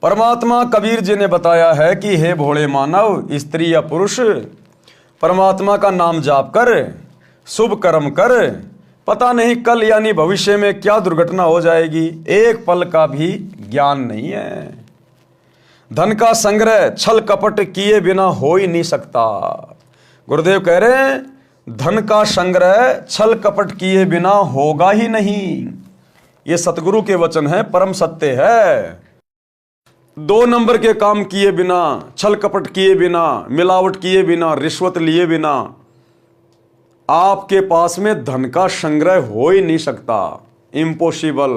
परमात्मा कबीर जी ने बताया है कि हे भोले मानव, स्त्री या पुरुष, परमात्मा का नाम जाप कर, शुभ कर्म कर, पता नहीं कल यानी भविष्य में क्या दुर्घटना हो जाएगी, एक पल का भी ज्ञान नहीं है। धन का संग्रह छल कपट किए बिना हो ही नहीं सकता। गुरुदेव कह रहे हैं धन का संग्रह छल कपट किए बिना होगा ही नहीं। ये सतगुरु के वचन है, परम सत्य है। 2 नंबर के काम किए बिना, छल कपट किए बिना, मिलावट किए बिना, रिश्वत लिए बिना आपके पास में धन का संग्रह हो ही नहीं सकता, इम्पॉसिबल।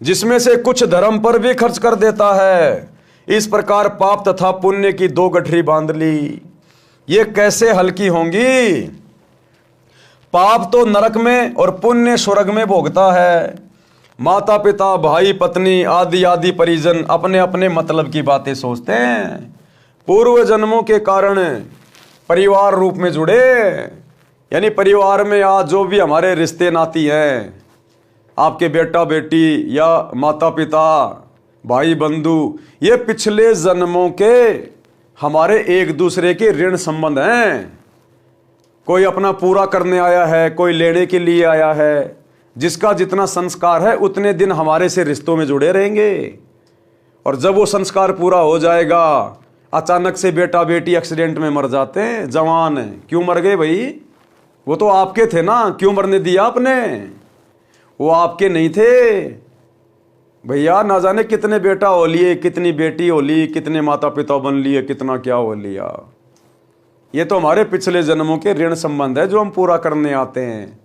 जिसमें से कुछ धर्म पर भी खर्च कर देता है, इस प्रकार पाप तथा पुण्य की 2 गठरी बांध ली, ये कैसे हल्की होंगी। पाप तो नरक में और पुण्य स्वर्ग में भोगता है। माता पिता भाई पत्नी आदि आदि परिजन अपने अपने मतलब की बातें सोचते हैं, पूर्व जन्मों के कारण परिवार रूप में जुड़े, यानी परिवार में आज जो भी हमारे रिश्ते नाती हैं, आपके बेटा बेटी या माता पिता भाई बंधु, ये पिछले जन्मों के हमारे एक दूसरे के ऋण संबंध हैं। कोई अपना पूरा करने आया है, कोई लेने के लिए आया है, जिसका जितना संस्कार है उतने दिन हमारे से रिश्तों में जुड़े रहेंगे। और जब वो संस्कार पूरा हो जाएगा, अचानक से बेटा बेटी एक्सीडेंट में मर जाते हैं, जवान है, क्यों मर गए भाई, वो तो आपके थे ना, क्यों मरने दिया आपने, वो आपके नहीं थे भैया। ना जाने कितने बेटा हो लिए, कितनी बेटी हो ली, कितने माता पिता बन लिए, कितना क्या हो लिया। ये तो हमारे पिछले जन्मों के ऋण संबंध है जो हम पूरा करने आते हैं।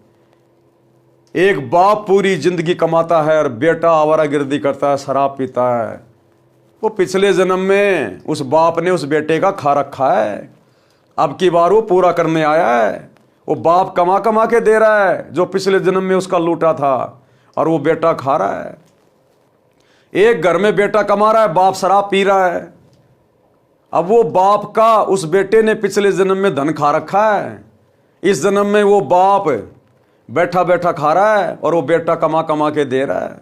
एक बाप पूरी जिंदगी कमाता है और बेटा आवारागर्दी करता है, शराब पीता है, वो पिछले जन्म में उस बाप ने उस बेटे का खा रखा है, अब की बार वो पूरा करने आया है। वो बाप कमा कमा के दे रहा है जो पिछले जन्म में उसका लूटा था, और वो बेटा खा रहा है। एक घर में बेटा कमा रहा है, बाप शराब पी रहा है। अब वो बाप का उस बेटे ने पिछले जन्म में धन खा रखा है, इस जन्म में वो बाप बैठा बैठा खा रहा है और वो बेटा कमा कमा के दे रहा है।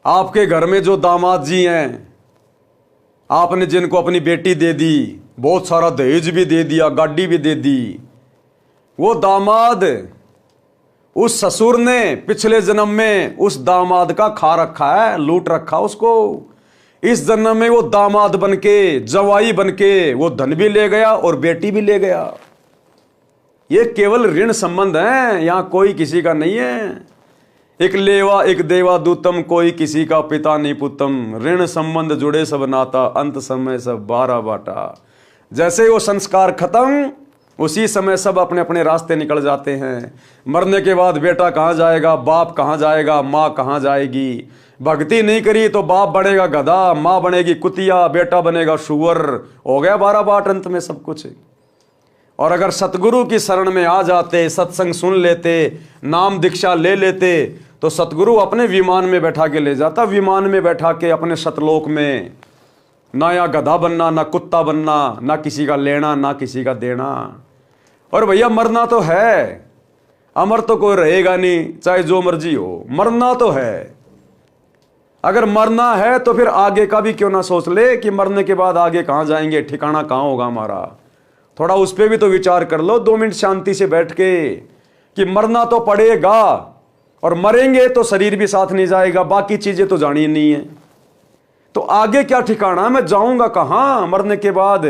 आपके घर में जो दामाद जी हैं, आपने जिनको अपनी बेटी दे दी, बहुत सारा दहेज भी दे दिया, गाड़ी भी दे दी, वो दामाद उस ससुर ने पिछले जन्म में उस दामाद का खा रखा है, लूट रखा उसको। इस जन्म में वो दामाद बनके, जवाई बनके वो धन भी ले गया और बेटी भी ले गया। ये केवल ऋण संबंध है, यहां कोई किसी का नहीं है। एक लेवा एक देवा दूतम, कोई किसी का पिता नहीं पुतम, ऋण संबंध जुड़े सब नाता, अंत समय सब 12 बाटा। जैसे वो संस्कार खत्म, उसी समय सब अपने अपने रास्ते निकल जाते हैं। मरने के बाद बेटा कहाँ जाएगा, बाप कहाँ जाएगा, माँ कहाँ जाएगी। भक्ति नहीं करी तो बाप बनेगा गधा, माँ बनेगी कुतिया, बेटा बनेगा शुअर, हो गया 12 बाट अंत में सब कुछ। और अगर सतगुरु की शरण में आ जाते, सत्संग सुन लेते, नाम दीक्षा ले लेते, तो सतगुरु अपने विमान में बैठा के ले जाता, विमान में बैठा के अपने सतलोक में। ना या गधा बनना, ना कुत्ता बनना, ना किसी का लेना, ना किसी का देना। और भैया मरना तो है, अमर तो कोई रहेगा नहीं, चाहे जो मर्जी हो, मरना तो है। अगर मरना है तो फिर आगे का भी क्यों ना सोच ले कि मरने के बाद आगे कहां जाएंगे, ठिकाना कहां होगा हमारा। थोड़ा उस पर भी तो विचार कर लो 2 मिनट शांति से बैठ के, कि मरना तो पड़ेगा और मरेंगे तो शरीर भी साथ नहीं जाएगा, बाकी चीजें तो जानी नहीं है। तो आगे क्या ठिकाना, मैं जाऊंगा कहां मरने के बाद?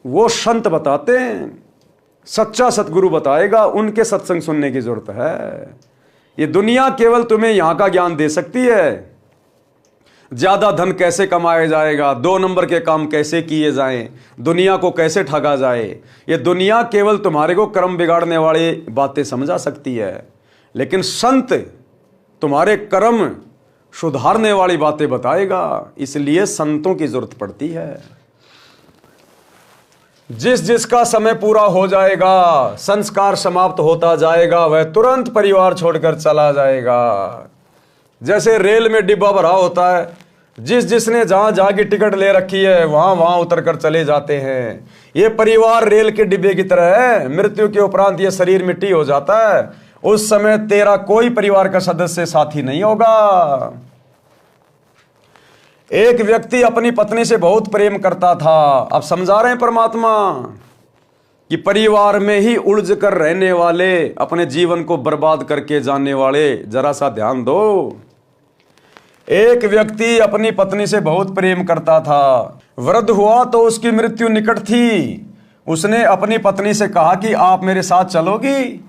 वो संत बताते हैं, सच्चा सतगुरु बताएगा, उनके सत्संग सुनने की जरूरत है। ये दुनिया केवल तुम्हें यहां का ज्ञान दे सकती है, ज्यादा धन कैसे कमाया जाएगा, 2 नंबर के काम कैसे किए जाएं, दुनिया को कैसे ठगा जाए। ये दुनिया केवल तुम्हारे को कर्म बिगाड़ने वाली बातें समझा सकती है, लेकिन संत तुम्हारे कर्म सुधारने वाली बातें बताएगा। इसलिए संतों की जरूरत पड़ती है। जिस जिसका समय पूरा हो जाएगा, संस्कार समाप्त होता जाएगा, वह तुरंत परिवार छोड़कर चला जाएगा। जैसे रेल में डिब्बा भरा होता है, जिस जिसने जहां जहां की टिकट ले रखी है वहां वहां उतर कर चले जाते हैं। ये परिवार रेल के डिब्बे की तरह है। मृत्यु के उपरांत ये शरीर मिट्टी हो जाता है, उस समय तेरा कोई परिवार का सदस्य साथी नहीं होगा। एक व्यक्ति अपनी पत्नी से बहुत प्रेम करता था। अब समझा रहे हैं परमात्मा कि परिवार में ही उलझ कर रहने वाले, अपने जीवन को बर्बाद करके जाने वाले, जरा सा ध्यान दो। एक व्यक्ति अपनी पत्नी से बहुत प्रेम करता था। वृद्ध हुआ तो उसकी मृत्यु निकट थी। उसने अपनी पत्नी से कहा कि आप मेरे साथ चलोगी?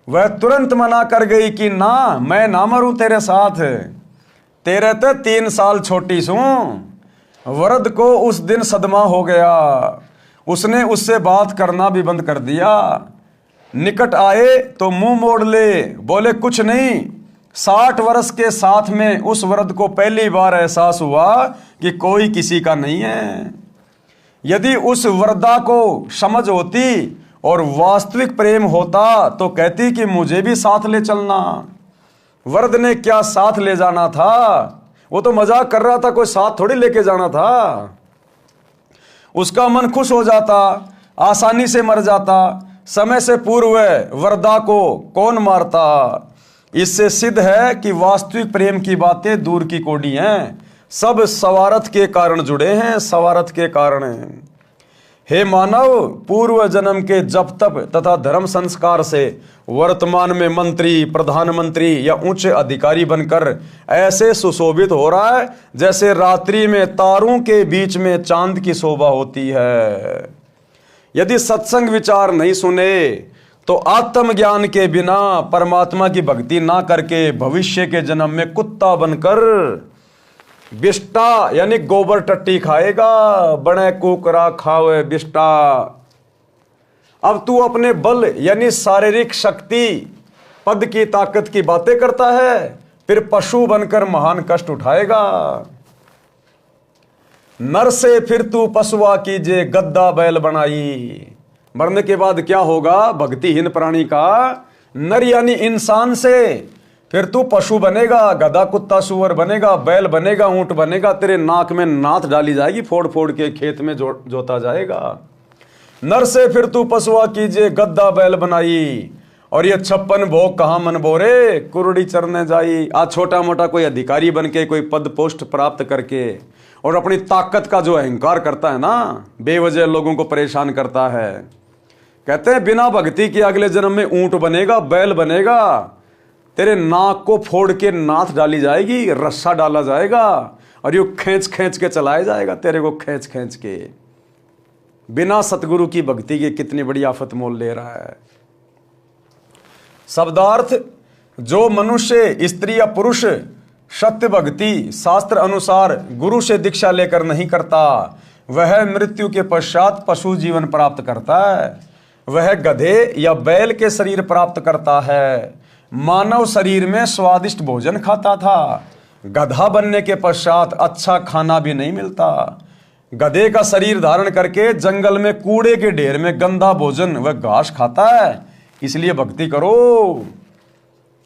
वह तुरंत मना कर गई कि ना, मैं ना मरूं तेरे साथ, तेरे तो 3 साल छोटी सूं। वृद्ध को उस दिन सदमा हो गया। उसने उससे बात करना भी बंद कर दिया। निकट आए तो मुंह मोड़ ले, बोले कुछ नहीं। 60 वर्ष के साथ में उस वृद्ध को पहली बार एहसास हुआ कि कोई किसी का नहीं है। यदि उस वृद्धा को समझ होती और वास्तविक प्रेम होता तो कहती कि मुझे भी साथ ले चलना। वृद्ध ने क्या साथ ले जाना था, वो तो मजाक कर रहा था, कोई साथ थोड़ी लेके जाना था। उसका मन खुश हो जाता, आसानी से मर जाता। समय से पूर्व वृद्धा को कौन मारता? इससे सिद्ध है कि वास्तविक प्रेम की बातें दूर की कोडी हैं। सब स्वार्थ के कारण जुड़े हैं, स्वार्थ के कारण। हे मानव, पूर्व जन्म के जप तप तथा धर्म संस्कार से वर्तमान में मंत्री, प्रधानमंत्री या उच्च अधिकारी बनकर ऐसे सुशोभित हो रहा है जैसे रात्रि में तारों के बीच में चांद की शोभा होती है। यदि सत्संग विचार नहीं सुने तो आत्मज्ञान के बिना परमात्मा की भक्ति ना करके भविष्य के जन्म में कुत्ता बनकर बिष्टा यानी गोबर टट्टी खाएगा। बड़े कुकरा खावे बिष्टा। अब तू अपने बल यानी शारीरिक शक्ति, पद की ताकत की बातें करता है, फिर पशु बनकर महान कष्ट उठाएगा। नर से फिर तू पशुआ कीजे, गद्दा बैल बनाई। मरने के बाद क्या होगा? भक्तिहीन प्राणी का नर यानी इंसान से फिर तू पशु बनेगा, गधा कुत्ता सुअर बनेगा, बैल बनेगा, ऊंट बनेगा। तेरे नाक में नाथ डाली जाएगी, फोड़ फोड़ के खेत में जोता जाएगा। नर से फिर तू पशुआ कीजिए, गद्दा बैल बनाई। और ये 56 भोग कहाँ मन बोरे, कुरड़ी चरने जाई। आज छोटा मोटा कोई अधिकारी बन के, कोई पद पोस्ट प्राप्त करके और अपनी ताकत का जो अहंकार करता है ना, बेवजह लोगों को परेशान करता है। कहते हैं बिना भक्ति के अगले जन्म में ऊंट बनेगा, बैल बनेगा। तेरे नाक को फोड़ के नाथ डाली जाएगी, रस्सा डाला जाएगा और यूं खींच खींच के चलाया जाएगा तेरे को, खींच खींच के। बिना सतगुरु की भक्ति के कितनी बड़ी आफत मोल ले रहा है। शब्दार्थ, जो मनुष्य स्त्री या पुरुष सत्य भक्ति शास्त्र अनुसार गुरु से दीक्षा लेकर नहीं करता, वह मृत्यु के पश्चात पशु जीवन प्राप्त करता है। वह गधे या बैल के शरीर प्राप्त करता है। मानव शरीर में स्वादिष्ट भोजन खाता था। गधा बनने के पश्चात अच्छा खाना भी नहीं मिलता। गधे का शरीर धारण करके जंगल में कूड़े के ढेर में गंदा भोजन व घास खाता है। इसलिए भक्ति करो।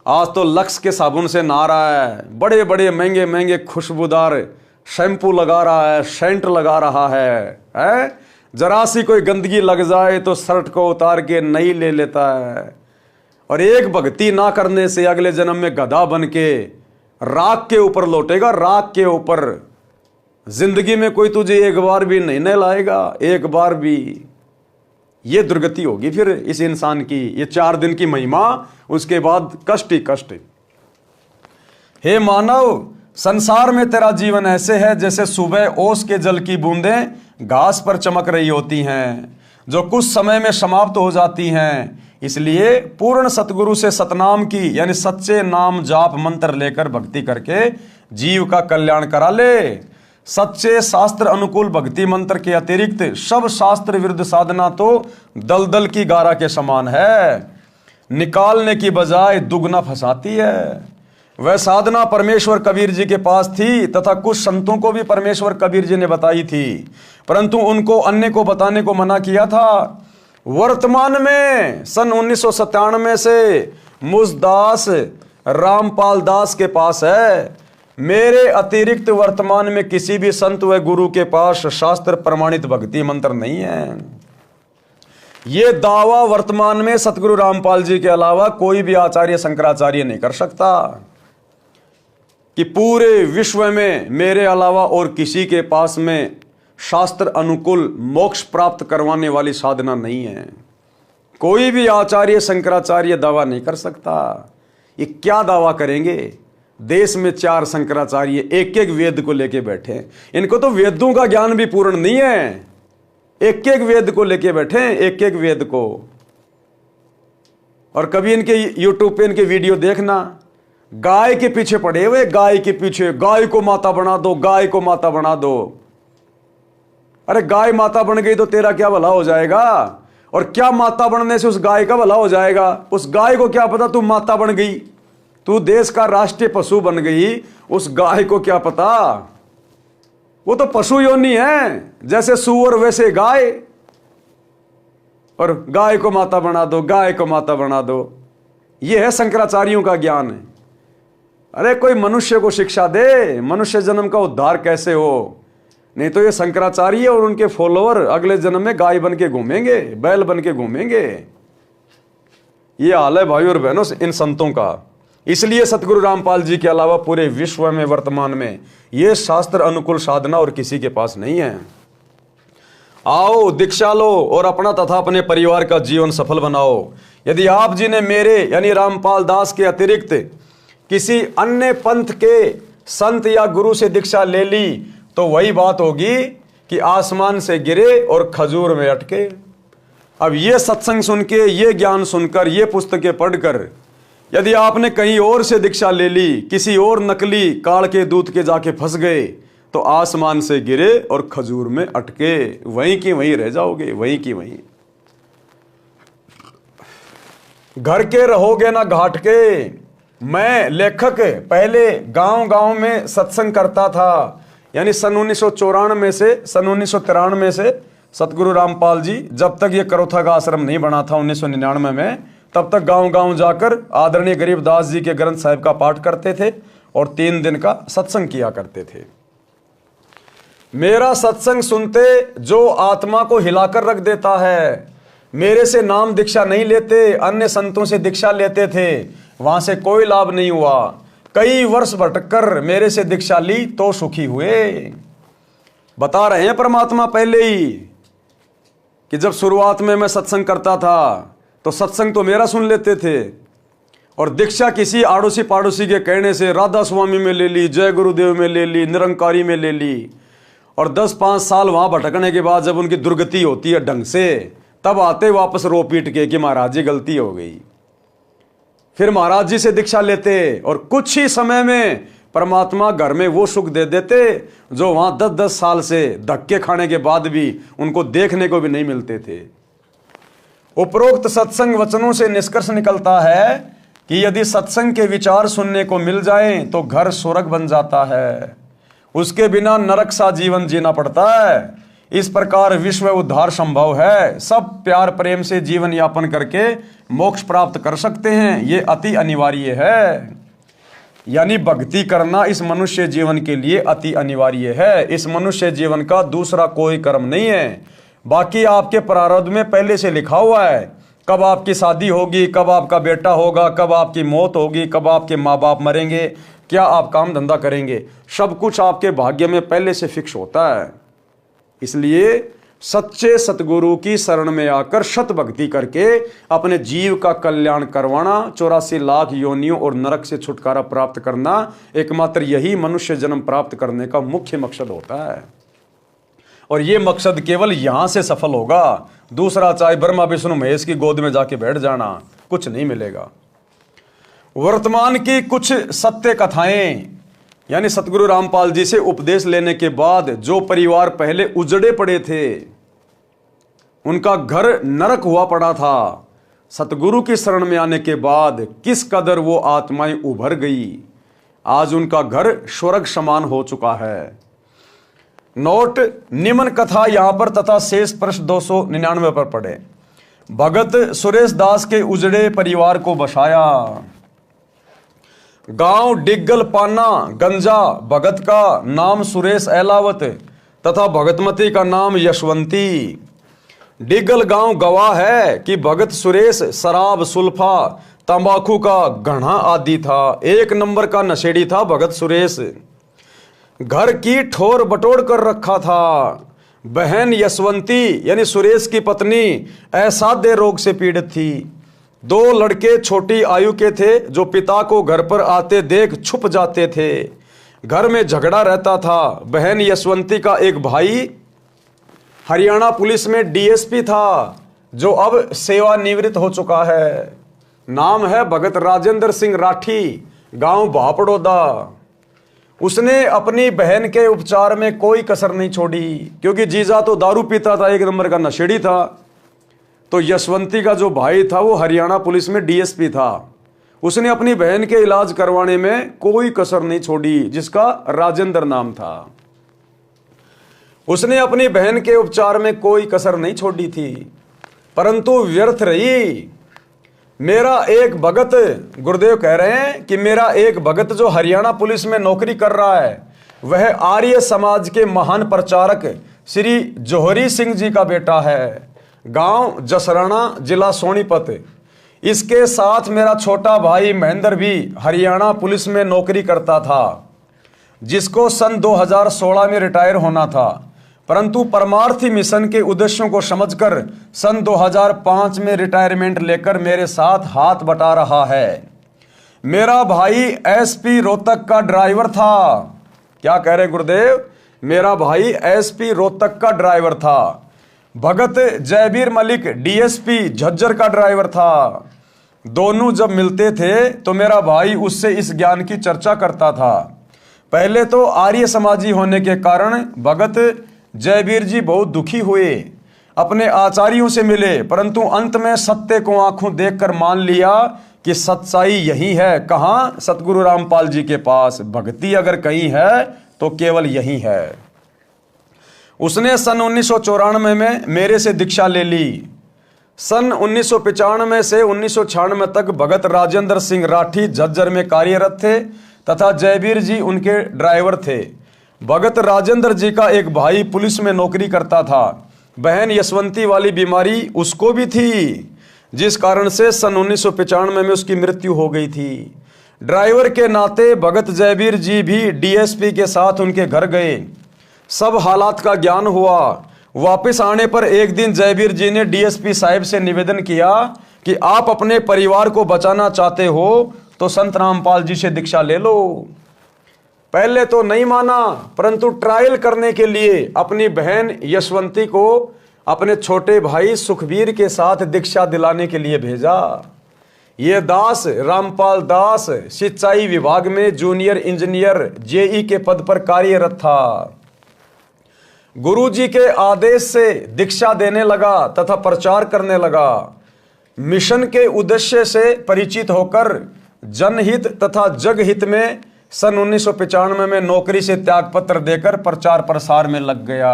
आज तो लक्स के साबुन से नहा रहा है, बड़े बड़े महंगे महंगे खुशबूदार शैम्पू लगा रहा है, सेंट लगा रहा है? जरा सी कोई गंदगी लग जाए तो शर्ट को उतार के नई ले लेता है। और एक भक्ति ना करने से अगले जन्म में गधा बन के राख के ऊपर लौटेगा, राख के ऊपर। जिंदगी में कोई तुझे एक बार भी नहीं नहलाएगा, एक बार भी। ये दुर्गति होगी फिर इस इंसान की। ये 4 दिन की महिमा, उसके बाद कष्ट ही कष्ट। हे मानव, संसार में तेरा जीवन ऐसे है जैसे सुबह ओस के जल की बूंदें घास पर चमक रही होती हैं, जो कुछ समय में समाप्त हो जाती हैं। इसलिए पूर्ण सतगुरु से सतनाम की यानी सच्चे नाम जाप मंत्र लेकर भक्ति करके जीव का कल्याण करा ले। सच्चे शास्त्र अनुकूल भक्ति मंत्र के अतिरिक्त सब शास्त्र विरुद्ध साधना तो दलदल की गारा के समान है, निकालने की बजाय दुगना फंसाती है। वह साधना परमेश्वर कबीर जी के पास थी तथा कुछ संतों को भी परमेश्वर कबीर जी ने बताई थी, परंतु उनको अन्य को बताने को मना किया था। वर्तमान में सन 1997 से मुझदास रामपाल दास के पास है। मेरे अतिरिक्त वर्तमान में किसी भी संत व गुरु के पास शास्त्र प्रमाणित भक्ति मंत्र नहीं है। यह दावा वर्तमान में सतगुरु रामपाल जी के अलावा कोई भी आचार्य शंकराचार्य नहीं कर सकता कि पूरे विश्व में मेरे अलावा और किसी के पास में शास्त्र अनुकूल मोक्ष प्राप्त करवाने वाली साधना नहीं है। कोई भी आचार्य शंकराचार्य दावा नहीं कर सकता। ये क्या दावा करेंगे? देश में 4 शंकराचार्य एक एक वेद को लेके बैठे, इनको तो वेदों का ज्ञान भी पूर्ण नहीं है। एक एक वेद को लेके बैठे, एक एक वेद को। और कभी इनके यूट्यूब पे इनके वीडियो देखना, गाय के पीछे पड़े हुए, गाय के पीछे, गाय को माता बना दो, गाय को माता बना दो। अरे गाय माता बन गई तो तेरा क्या भला हो जाएगा? और क्या माता बनने से उस गाय का भला हो जाएगा? उस गाय को क्या पता तू माता बन गई, तू देश का राष्ट्रीय पशु बन गई, उस गाय को क्या पता? वो तो पशु योनि है, जैसे सुअर वैसे गाय। और गाय को माता बना दो, गाय को माता बना दो, ये है शंकराचार्यों का ज्ञान। अरे कोई मनुष्य को शिक्षा दे, मनुष्य जन्म का उद्धार कैसे हो। नहीं तो ये शंकराचार्य और उनके फॉलोअर अगले जन्म में गाय बन के घूमेंगे, बैल बन के घूमेंगे। ये हाल है भाई और बहनों इन संतों का। इसलिए सतगुरु रामपाल जी के अलावा पूरे विश्व में वर्तमान में ये शास्त्र अनुकूल साधना और किसी के पास नहीं है। आओ दीक्षा लो और अपना तथा अपने परिवार का जीवन सफल बनाओ। यदि आप जी ने मेरे यानी रामपाल दास के अतिरिक्त किसी अन्य पंथ के संत या गुरु से दीक्षा ले ली तो वही बात होगी कि आसमान से गिरे और खजूर में अटके। अब ये सत्संग सुन के, ये ज्ञान सुनकर, ये पुस्तकें पढ़कर यदि आपने कहीं और से दीक्षा ले ली, किसी और नकली काल के दूत के जाके फंस गए तो आसमान से गिरे और खजूर में अटके, वहीं की वहीं रह जाओगे, वहीं की वहीं। घर के रहोगे ना घाट के। मैं लेखक पहले गांव-गांव में सत्संग करता था, यानी सन 1994 से सन 1993 से सतगुरु रामपाल जी जब तक ये करोथा का आश्रम नहीं बना था 1999 में, तब तक गांव-गांव जाकर आदरणीय गरीबदास जी के ग्रंथ साहिब का पाठ करते थे और 3 दिन का सत्संग किया करते थे। मेरा सत्संग सुनते जो आत्मा को हिलाकर रख देता है, मेरे से नाम दीक्षा नहीं लेते, अन्य संतों से दीक्षा लेते थे, वहां से कोई लाभ नहीं हुआ। कई वर्ष भटककर मेरे से दीक्षा ली तो सुखी हुए। बता रहे हैं परमात्मा पहले ही कि जब शुरुआत में मैं सत्संग करता था तो सत्संग तो मेरा सुन लेते थे और दीक्षा किसी आड़ोसी पाड़ोसी के कहने से राधा स्वामी में ले ली, जय गुरुदेव में ले ली, निरंकारी में ले ली। और 10-5 साल वहां भटकने के बाद जब उनकी दुर्गति होती है ढंग से, तब आते वापस रो पीट के कि महाराज जी गलती हो गई। फिर महाराज जी से दीक्षा लेते और कुछ ही समय में परमात्मा घर में वो सुख दे देते जो वहां 10-10 साल से धक्के खाने के बाद भी उनको देखने को भी नहीं मिलते थे। उपरोक्त सत्संग वचनों से निष्कर्ष निकलता है कि यदि सत्संग के विचार सुनने को मिल जाएं तो घर स्वर्ग बन जाता है, उसके बिना नरक सा जीवन जीना पड़ता है। इस प्रकार विश्व उद्धार संभव है। सब प्यार प्रेम से जीवन यापन करके मोक्ष प्राप्त कर सकते हैं, ये अति अनिवार्य है। यानी भक्ति करना इस मनुष्य जीवन के लिए अति अनिवार्य है। इस मनुष्य जीवन का दूसरा कोई कर्म नहीं है। बाकी आपके प्रारब्ध में पहले से लिखा हुआ है, कब आपकी शादी होगी, कब आपका बेटा होगा, कब आपकी मौत होगी, कब आपके माँ बाप मरेंगे, क्या आप काम धंधा करेंगे, सब कुछ आपके भाग्य में पहले से फिक्स होता है। इसलिए सच्चे सतगुरु की शरण में आकर शत भक्ति करके अपने जीव का कल्याण करवाना, 84 लाख योनियों और नरक से छुटकारा प्राप्त करना, एकमात्र यही मनुष्य जन्म प्राप्त करने का मुख्य मकसद होता है। और ये मकसद केवल यहां से सफल होगा, दूसरा चाहे ब्रह्मा विष्णु महेश की गोद में जाके बैठ जाना, कुछ नहीं मिलेगा। वर्तमान की कुछ सत्य कथाएं, यानी सतगुरु रामपाल जी से उपदेश लेने के बाद जो परिवार पहले उजड़े पड़े थे, उनका घर नरक हुआ पड़ा था, सतगुरु की शरण में आने के बाद किस कदर वो आत्माएं उभर गई, आज उनका घर स्वर्ग समान हो चुका है। नोट, निम्न कथा यहां पर तथा शेष पृष्ठ 299 पर पढ़े। भगत सुरेश दास के उजड़े परिवार को बसाया। गांव डिग्गल पाना गंजा, भगत का नाम सुरेश एलावत तथा भगतमती का नाम यशवंती। डिग्गल गांव गवाह है कि भगत सुरेश शराब, सुल्फा, तंबाकू का घड़ा आदि था, एक नंबर का नशेड़ी था भगत सुरेश। घर की ठोर बटोर कर रखा था। बहन यशवंती यानी सुरेश की पत्नी असाध्य रोग से पीड़ित थी। 2 लड़के छोटी आयु के थे जो पिता को घर पर आते देख छुप जाते थे। घर में झगड़ा रहता था। बहन यशवंती का एक भाई हरियाणा पुलिस में डीएसपी था, जो अब सेवानिवृत्त हो चुका है। नाम है भगत राजेंद्र सिंह राठी, गांव भापड़ोदा। उसने अपनी बहन के उपचार में कोई कसर नहीं छोड़ी, क्योंकि जीजा तो दारू पीता था, एक नंबर का नशेड़ी था। तो यशवंती का जो भाई था वो हरियाणा पुलिस में डीएसपी था। उसने अपनी बहन के इलाज करवाने में कोई कसर नहीं छोड़ी, जिसका राजेंद्र नाम था। उसने अपनी बहन के उपचार में कोई कसर नहीं छोड़ी थी, परंतु व्यर्थ रही। मेरा एक भगत, गुरुदेव कह रहे हैं कि मेरा एक भगत जो हरियाणा पुलिस में नौकरी कर रहा है, वह आर्य समाज के महान प्रचारक श्री जौहरी सिंह जी का बेटा है। गांव जसराना, जिला सोनीपत। इसके साथ मेरा छोटा भाई महेंद्र भी हरियाणा पुलिस में नौकरी करता था, जिसको सन 2016 में रिटायर होना था, परंतु परमार्थी मिशन के उद्देश्यों को समझकर सन 2005 में रिटायरमेंट लेकर मेरे साथ हाथ बटा रहा है। मेरा भाई एसपी रोहतक का ड्राइवर था। क्या कह रहे गुरुदेव? मेरा भाई एसपी रोहतक का ड्राइवर था। भगत जयबीर मलिक डीएसपी झज्जर का ड्राइवर था। दोनों जब मिलते थे तो मेरा भाई उससे इस ज्ञान की चर्चा करता था। पहले तो आर्य समाजी होने के कारण भगत जयबीर जी बहुत दुखी हुए, अपने आचार्यों से मिले, परंतु अंत में सत्य को आंखों देखकर मान लिया कि सच्चाई यही है। कहाँ? सतगुरु रामपाल जी के पास। भक्ति अगर कहीं है तो केवल यही है। उसने सन 1994 में मेरे से दीक्षा ले ली। सन 1995 से 1996 तक भगत राजेंद्र सिंह राठी झज्जर में कार्यरत थे तथा जयबीर जी उनके ड्राइवर थे। भगत राजेंद्र जी का एक भाई पुलिस में नौकरी करता था। बहन यशवंती वाली बीमारी उसको भी थी, जिस कारण से सन 1995 में उसकी मृत्यु हो गई थी। ड्राइवर के नाते भगत जयबीर जी भी डीएसपी के साथ उनके घर गए। सब हालात का ज्ञान हुआ। वापस आने पर एक दिन जयबीर जी ने डीएसपी साहब से निवेदन किया कि आप अपने परिवार को बचाना चाहते हो तो संत रामपाल जी से दीक्षा ले लो। पहले तो नहीं माना, परंतु ट्रायल करने के लिए अपनी बहन यशवंती को अपने छोटे भाई सुखबीर के साथ दीक्षा दिलाने के लिए भेजा। ये दास रामपाल दास सिंचाई विभाग में जूनियर इंजीनियर जेई के पद पर कार्यरत था। गुरुजी के आदेश से दीक्षा देने लगा तथा प्रचार करने लगा। मिशन के उद्देश्य से परिचित होकर जनहित तथा जगहित में सन 1995 में नौकरी से त्यागपत्र देकर प्रचार प्रसार में लग गया।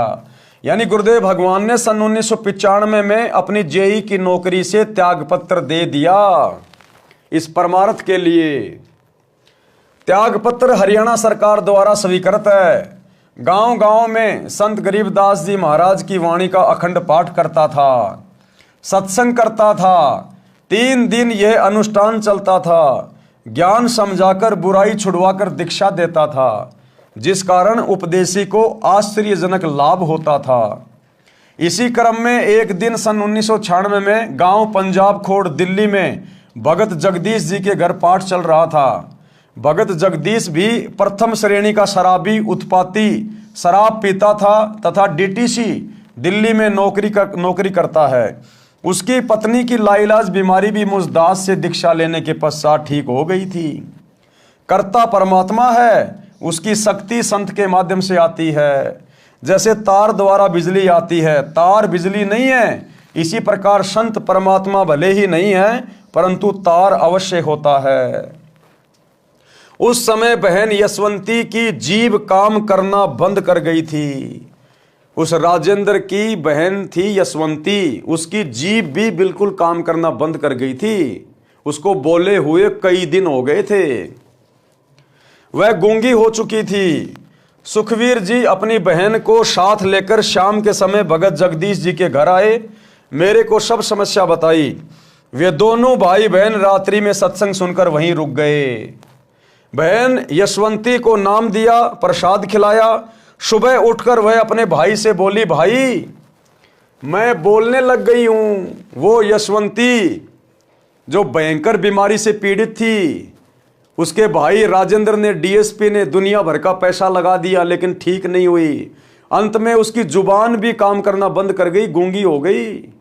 यानी गुरुदेव भगवान ने सन 1995 में अपनी जेई की नौकरी से त्यागपत्र दे दिया इस परमार्थ के लिए। त्यागपत्र हरियाणा सरकार द्वारा स्वीकृत है। गांव गांव में संत गरीबदास जी महाराज की वाणी का अखंड पाठ करता था, सत्संग करता था। 3 दिन यह अनुष्ठान चलता था। ज्ञान समझाकर बुराई छुड़वाकर दीक्षा देता था, जिस कारण उपदेशी को आश्चर्यजनक लाभ होता था। इसी क्रम में एक दिन सन 1996 में गांव पंजाब खोड़ दिल्ली में भगत जगदीश जी के घर पाठ चल रहा था। भगत जगदीश भी प्रथम श्रेणी का शराबी उत्पाती शराब पीता था तथा डीटीसी दिल्ली में नौकरी करता है। उसकी पत्नी की लाइलाज बीमारी भी मुझदास से दीक्षा लेने के पश्चात ठीक हो गई थी। कर्ता परमात्मा है, उसकी शक्ति संत के माध्यम से आती है। जैसे तार द्वारा बिजली आती है, तार बिजली नहीं है, इसी प्रकार संत परमात्मा भले ही नहीं है परंतु तार अवश्य होता है। उस समय बहन यशवंती की जीभ काम करना बंद कर गई थी। उस राजेंद्र की बहन थी यशवंती, उसकी जीभ भी बिल्कुल काम करना बंद कर गई थी। उसको बोले हुए कई दिन हो गए थे। वह गूंगी हो चुकी थी। सुखवीर जी अपनी बहन को साथ लेकर शाम के समय भगत जगदीश जी के घर आए। मेरे को सब समस्या बताई। वे दोनों भाई बहन रात्रि में सत्संग सुनकर वहीं रुक गए। बहन यशवंती को नाम दिया, प्रसाद खिलाया। सुबह उठकर वह अपने भाई से बोली, भाई मैं बोलने लग गई हूं। वो यशवंती जो भयंकर बीमारी से पीड़ित थी, उसके भाई राजेंद्र ने, डीएसपी ने दुनिया भर का पैसा लगा दिया लेकिन ठीक नहीं हुई। अंत में उसकी जुबान भी काम करना बंद कर गई, गूंगी हो गई।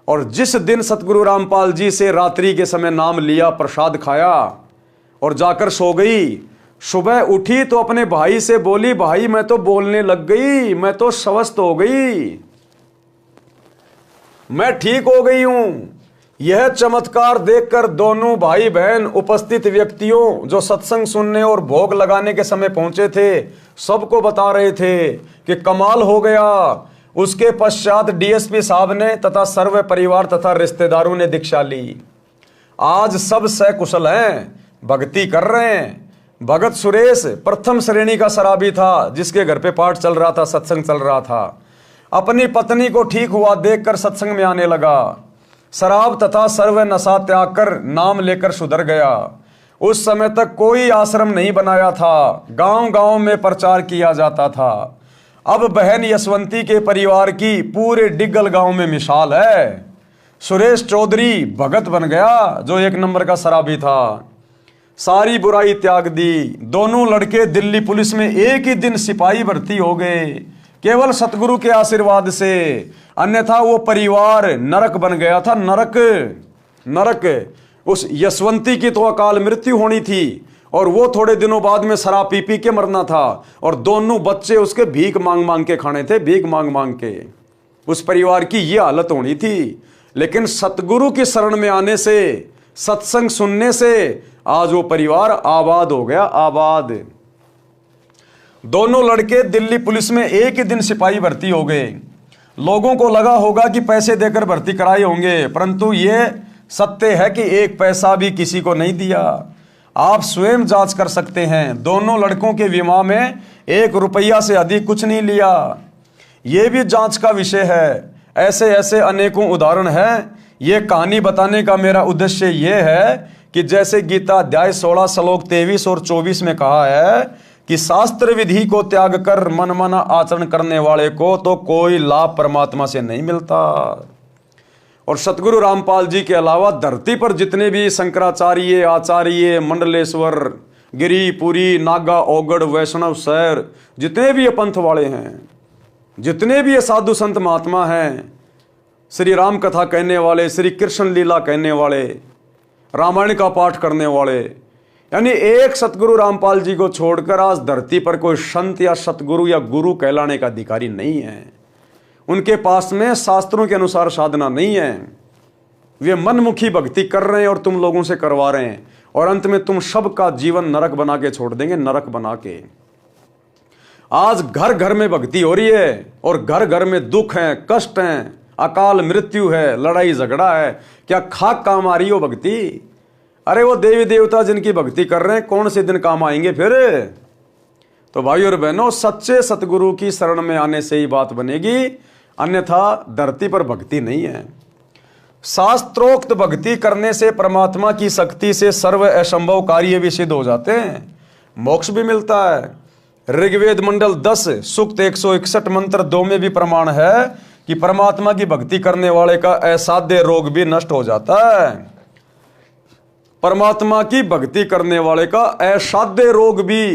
और जिस दिन सतगुरु रामपाल जी से रात्रि के समय नाम लिया, प्रसाद खाया और जाकर सो गई, सुबह उठी तो अपने भाई से बोली, भाई मैं तो बोलने लग गई, मैं तो स्वस्थ हो गई, मैं ठीक हो गई हूं। यह चमत्कार देखकर दोनों भाई बहन उपस्थित व्यक्तियों जो सत्संग सुनने और भोग लगाने के समय पहुंचे थे, सबको बता रहे थे कि कमाल हो गया। उसके पश्चात डीएसपी साहब ने तथा सर्व परिवार तथा रिश्तेदारों ने दीक्षा ली। आज सब सकुशल हैं, भक्ति कर रहे हैं। भगत सुरेश प्रथम श्रेणी का शराबी था, जिसके घर पे पाठ चल रहा था, सत्संग चल रहा था। अपनी पत्नी को ठीक हुआ देखकर सत्संग में आने लगा। शराब तथा सर्व नशा त्याग कर नाम लेकर सुधर गया। उस समय तक कोई आश्रम नहीं बनाया था, गांव गांव में प्रचार किया जाता था। अब बहन यशवंती के परिवार की पूरे डिग्गल गांव में मिसाल है। सुरेश चौधरी भगत बन गया, जो एक नंबर का शराबी था। सारी बुराई त्याग दी। दोनों लड़के दिल्ली पुलिस में एक ही दिन सिपाही भर्ती हो गए, केवल सतगुरु के आशीर्वाद से। अन्यथा वो परिवार नरक बन गया था, नरक। उस यशवंती की तो अकाल मृत्यु होनी थी और वो थोड़े दिनों बाद में शराब पी पी के मरना था। और दोनों बच्चे उसके भीख मांग मांग के खाने थे, भीख मांग मांग के। उस परिवार की ये हालत होनी थी। लेकिन सतगुरु की शरण में आने से, सत्संग सुनने से आज वो परिवार आबाद हो गया, आबाद। दोनों लड़के दिल्ली पुलिस में एक ही दिन सिपाही भर्ती हो गए। लोगों को लगा होगा कि पैसे देकर भर्ती कराए होंगे, परंतु ये सत्य है कि एक पैसा भी किसी को नहीं दिया। आप स्वयं जांच कर सकते हैं। दोनों लड़कों के विवाह में 1 रुपया से अधिक कुछ नहीं लिया। ये भी जांच का विषय है। ऐसे ऐसे अनेकों उदाहरण हैं। ये कहानी बताने का मेरा उद्देश्य ये है कि जैसे गीता अध्याय 16 श्लोक 23 और 24 में कहा है कि शास्त्र विधि को त्याग कर मनमाना आचरण करने वाले को तो कोई लाभ परमात्मा से नहीं मिलता। और सतगुरु रामपाल जी के अलावा धरती पर जितने भी शंकराचार्य, आचार्य, मंडलेश्वर, गिरी, पुरी, नागा, ओगड़, वैष्णव, शैर, जितने भी ये पंथ वाले हैं, जितने भी ये साधु संत महात्मा हैं, श्री राम कथा कहने वाले, श्री कृष्ण लीला कहने वाले, रामायण का पाठ करने वाले, यानी एक सतगुरु रामपाल जी को छोड़कर आज धरती पर कोई संत या सतगुरु या गुरु कहलाने का अधिकारी नहीं है। उनके पास में शास्त्रों के अनुसार साधना नहीं है। वे मनमुखी भक्ति कर रहे हैं और तुम लोगों से करवा रहे हैं, और अंत में तुम सबका जीवन नरक बना के छोड़ देंगे, नरक बना के। आज घर घर में भक्ति हो रही है और घर घर में दुख है, कष्ट है, अकाल मृत्यु है, लड़ाई झगड़ा है। क्या खाक काम आ रही हो भक्ति? अरे वो देवी देवता जिनकी भक्ति कर रहे हैं, कौन से दिन काम आएंगे फिर? तो भाई और बहनों, सच्चे सतगुरु की शरण में आने से ही बात बनेगी, अन्यथा धरती पर भक्ति नहीं है। शास्त्रोक्त भक्ति करने से परमात्मा की शक्ति से सर्व असंभव कार्य भी सिद्ध हो जाते हैं, मोक्ष भी मिलता है। ऋग्वेद मंडल 10 सूक्त 161 मंत्र 2 में भी प्रमाण है कि परमात्मा की भक्ति करने वाले का असाध्य रोग भी नष्ट हो जाता है। परमात्मा की भक्ति करने वाले का असाध्य रोग भी,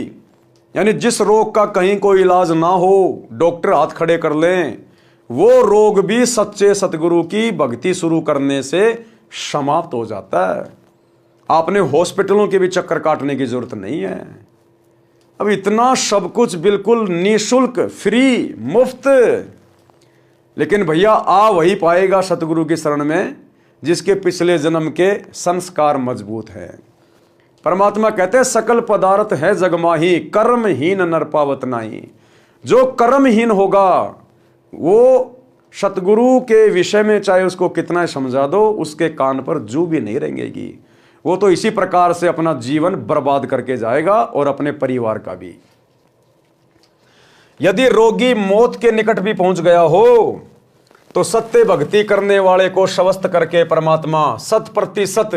यानी जिस रोग का कहीं कोई इलाज ना हो, डॉक्टर हाथ खड़े कर लें, वो रोग भी सच्चे सतगुरु की भक्ति शुरू करने से समाप्त हो जाता है। आपने हॉस्पिटलों के भी चक्कर काटने की जरूरत नहीं है। अब इतना सब कुछ बिल्कुल निःशुल्क, फ्री, मुफ्त। लेकिन भैया आ वही पाएगा सतगुरु की शरण में जिसके पिछले जन्म के संस्कार मजबूत हैं। परमात्मा कहते हैं सकल पदार्थ है जगमाही, कर्महीन नर पावत नाही। जो कर्महीन होगा वो सतगुरु के विषय में चाहे उसको कितना समझा दो, उसके कान पर जू भी नहीं रेंगेगी। वो तो इसी प्रकार से अपना जीवन बर्बाद करके जाएगा और अपने परिवार का भी। यदि रोगी मौत के निकट भी पहुंच गया हो तो सत्य भक्ति करने वाले को स्वस्थ करके परमात्मा 100%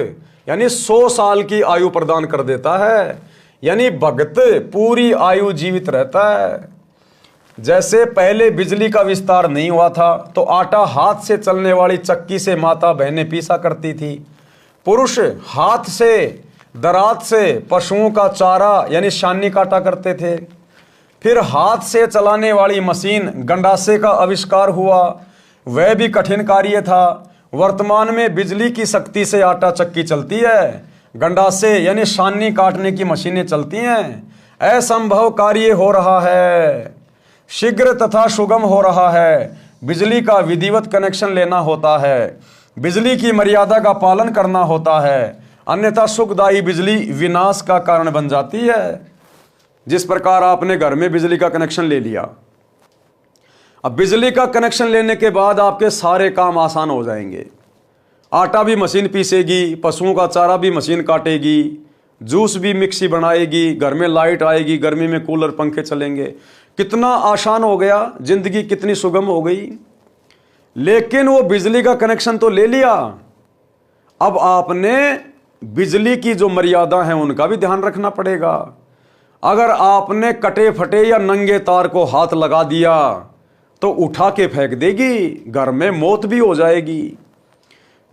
यानी 100 साल की आयु प्रदान कर देता है। यानी भक्त पूरी आयु जीवित रहता है। जैसे पहले बिजली का विस्तार नहीं हुआ था तो आटा हाथ से चलने वाली चक्की से माता बहनें पीसा करती थी। पुरुष हाथ से, दरात से पशुओं का चारा यानी शानी काटा करते थे। फिर हाथ से चलाने वाली मशीन गंडासे का आविष्कार हुआ, वह भी कठिन कार्य था। वर्तमान में बिजली की शक्ति से आटा चक्की चलती है, गंडासे यानी शानी काटने की मशीनें चलती हैं। असंभव कार्य हो रहा है, शीघ्र तथा सुगम हो रहा है। बिजली का विधिवत कनेक्शन लेना होता है, बिजली की मर्यादा का पालन करना होता है, अन्यथा सुखदायी बिजली विनाश का कारण बन जाती है। जिस प्रकार आपने घर में बिजली का कनेक्शन ले लिया, अब बिजली का कनेक्शन लेने के बाद आपके सारे काम आसान हो जाएंगे। आटा भी मशीन पीसेगी, पशुओं का चारा भी मशीन काटेगी, जूस भी मिक्सी बनाएगी, घर में लाइट आएगी, गर्मी में कूलर पंखे चलेंगे। कितना आसान हो गया, जिंदगी कितनी सुगम हो गई। लेकिन वो बिजली का कनेक्शन तो ले लिया, अब आपने बिजली की जो मर्यादा है उनका भी ध्यान रखना पड़ेगा। अगर आपने कटे फटे या नंगे तार को हाथ लगा दिया तो उठा के फेंक देगी, घर में मौत भी हो जाएगी।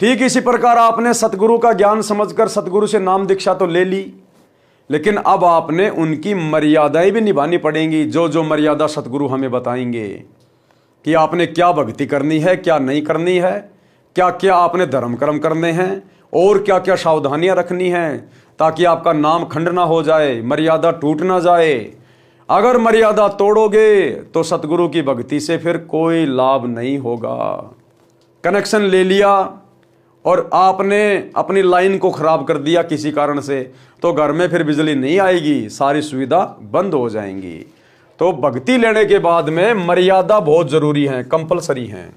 ठीक इसी प्रकार आपने सतगुरु का ज्ञान समझकर सतगुरु से नाम दीक्षा तो ले ली, लेकिन अब आपने उनकी मर्यादाएं भी निभानी पड़ेंगी। जो जो मर्यादा सतगुरु हमें बताएंगे कि आपने क्या भक्ति करनी है, क्या नहीं करनी है, क्या क्या आपने धर्म कर्म करने हैं और क्या क्या सावधानियां रखनी हैं, ताकि आपका नाम खंड ना हो जाए, मर्यादा टूट ना जाए। अगर मर्यादा तोड़ोगे तो सतगुरु की भक्ति से फिर कोई लाभ नहीं होगा। कनेक्शन ले लिया और आपने अपनी लाइन को खराब कर दिया किसी कारण से, तो घर में फिर बिजली नहीं आएगी, सारी सुविधा बंद हो जाएंगी। तो भक्ति लेने के बाद में मर्यादा बहुत जरूरी है, कंपलसरी है।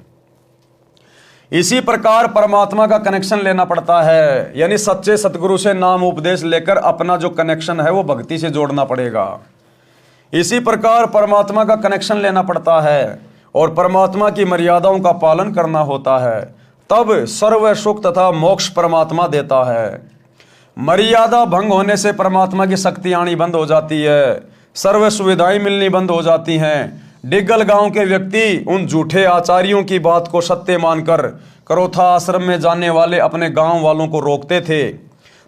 इसी प्रकार परमात्मा का कनेक्शन लेना पड़ता है, यानी सच्चे सतगुरु से नाम उपदेश लेकर अपना जो कनेक्शन है वो भक्ति से जोड़ना पड़ेगा। इसी प्रकार परमात्मा का कनेक्शन लेना पड़ता है और परमात्मा की मर्यादाओं का पालन करना होता है, तब सर्व सुख तथा मोक्ष परमात्मा देता है। मर्यादा भंग होने से परमात्मा की शक्ति आनी बंद हो जाती है, सर्व सुविधाएं मिलनी बंद हो जाती हैं। डिग्गल गांव के व्यक्ति उन झूठे आचार्यों की बात को सत्य मानकर करोथा आश्रम में जाने वाले अपने गांव वालों को रोकते थे।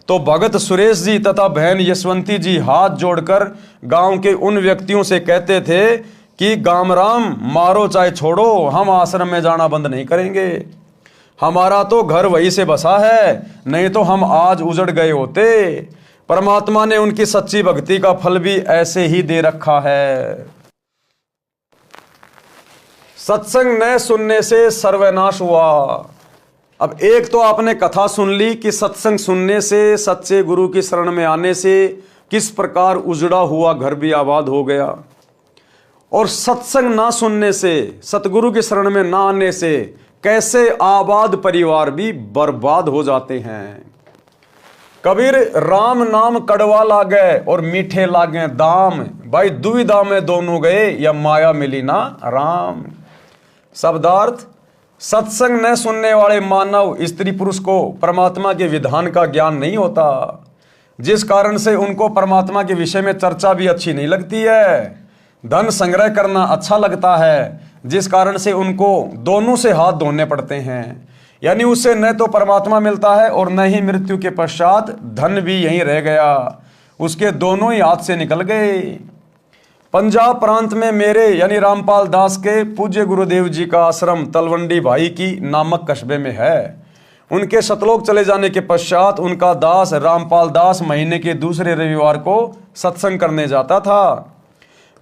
तो भगत सुरेश जी तथा बहन यशवंती जी हाथ जोड़कर गांव के उन व्यक्तियों से कहते थे कि गामराम मारो चाहे छोड़ो, हम आश्रम में जाना बंद नहीं करेंगे। हमारा तो घर वहीं से बसा है, नहीं तो हम आज उजड़ गए होते। परमात्मा ने उनकी सच्ची भक्ति का फल भी ऐसे ही दे रखा है। सत्संग न सुनने से सर्वनाश हुआ। अब एक तो आपने कथा सुन ली कि सत्संग सुनने से, सच्चे गुरु की शरण में आने से किस प्रकार उजड़ा हुआ घर भी आबाद हो गया, और सत्संग ना सुनने से, सतगुरु की शरण में ना आने से कैसे आबाद परिवार भी बर्बाद हो जाते हैं। कबीर राम नाम कड़वा लागे और मीठे लागे दाम, भाई दुविधा में दोनों गए या माया मिली ना राम। शब्दार्थ, सत्संग न सुनने वाले मानव स्त्री पुरुष को परमात्मा के विधान का ज्ञान नहीं होता, जिस कारण से उनको परमात्मा के विषय में चर्चा भी अच्छी नहीं लगती है। धन संग्रह करना अच्छा लगता है, जिस कारण से उनको दोनों से हाथ धोने पड़ते हैं। यानी उससे न तो परमात्मा मिलता है और न ही मृत्यु के पश्चात धन भी यहीं रह गया, उसके दोनों ही हाथ से निकल गए। पंजाब प्रांत में मेरे यानी रामपाल दास के पूज्य गुरुदेव जी का आश्रम तलवंडी भाई की नामक कस्बे में है। उनके सतलोक चले जाने के पश्चात उनका दास रामपाल दास महीने के दूसरे रविवार को सत्संग करने जाता था।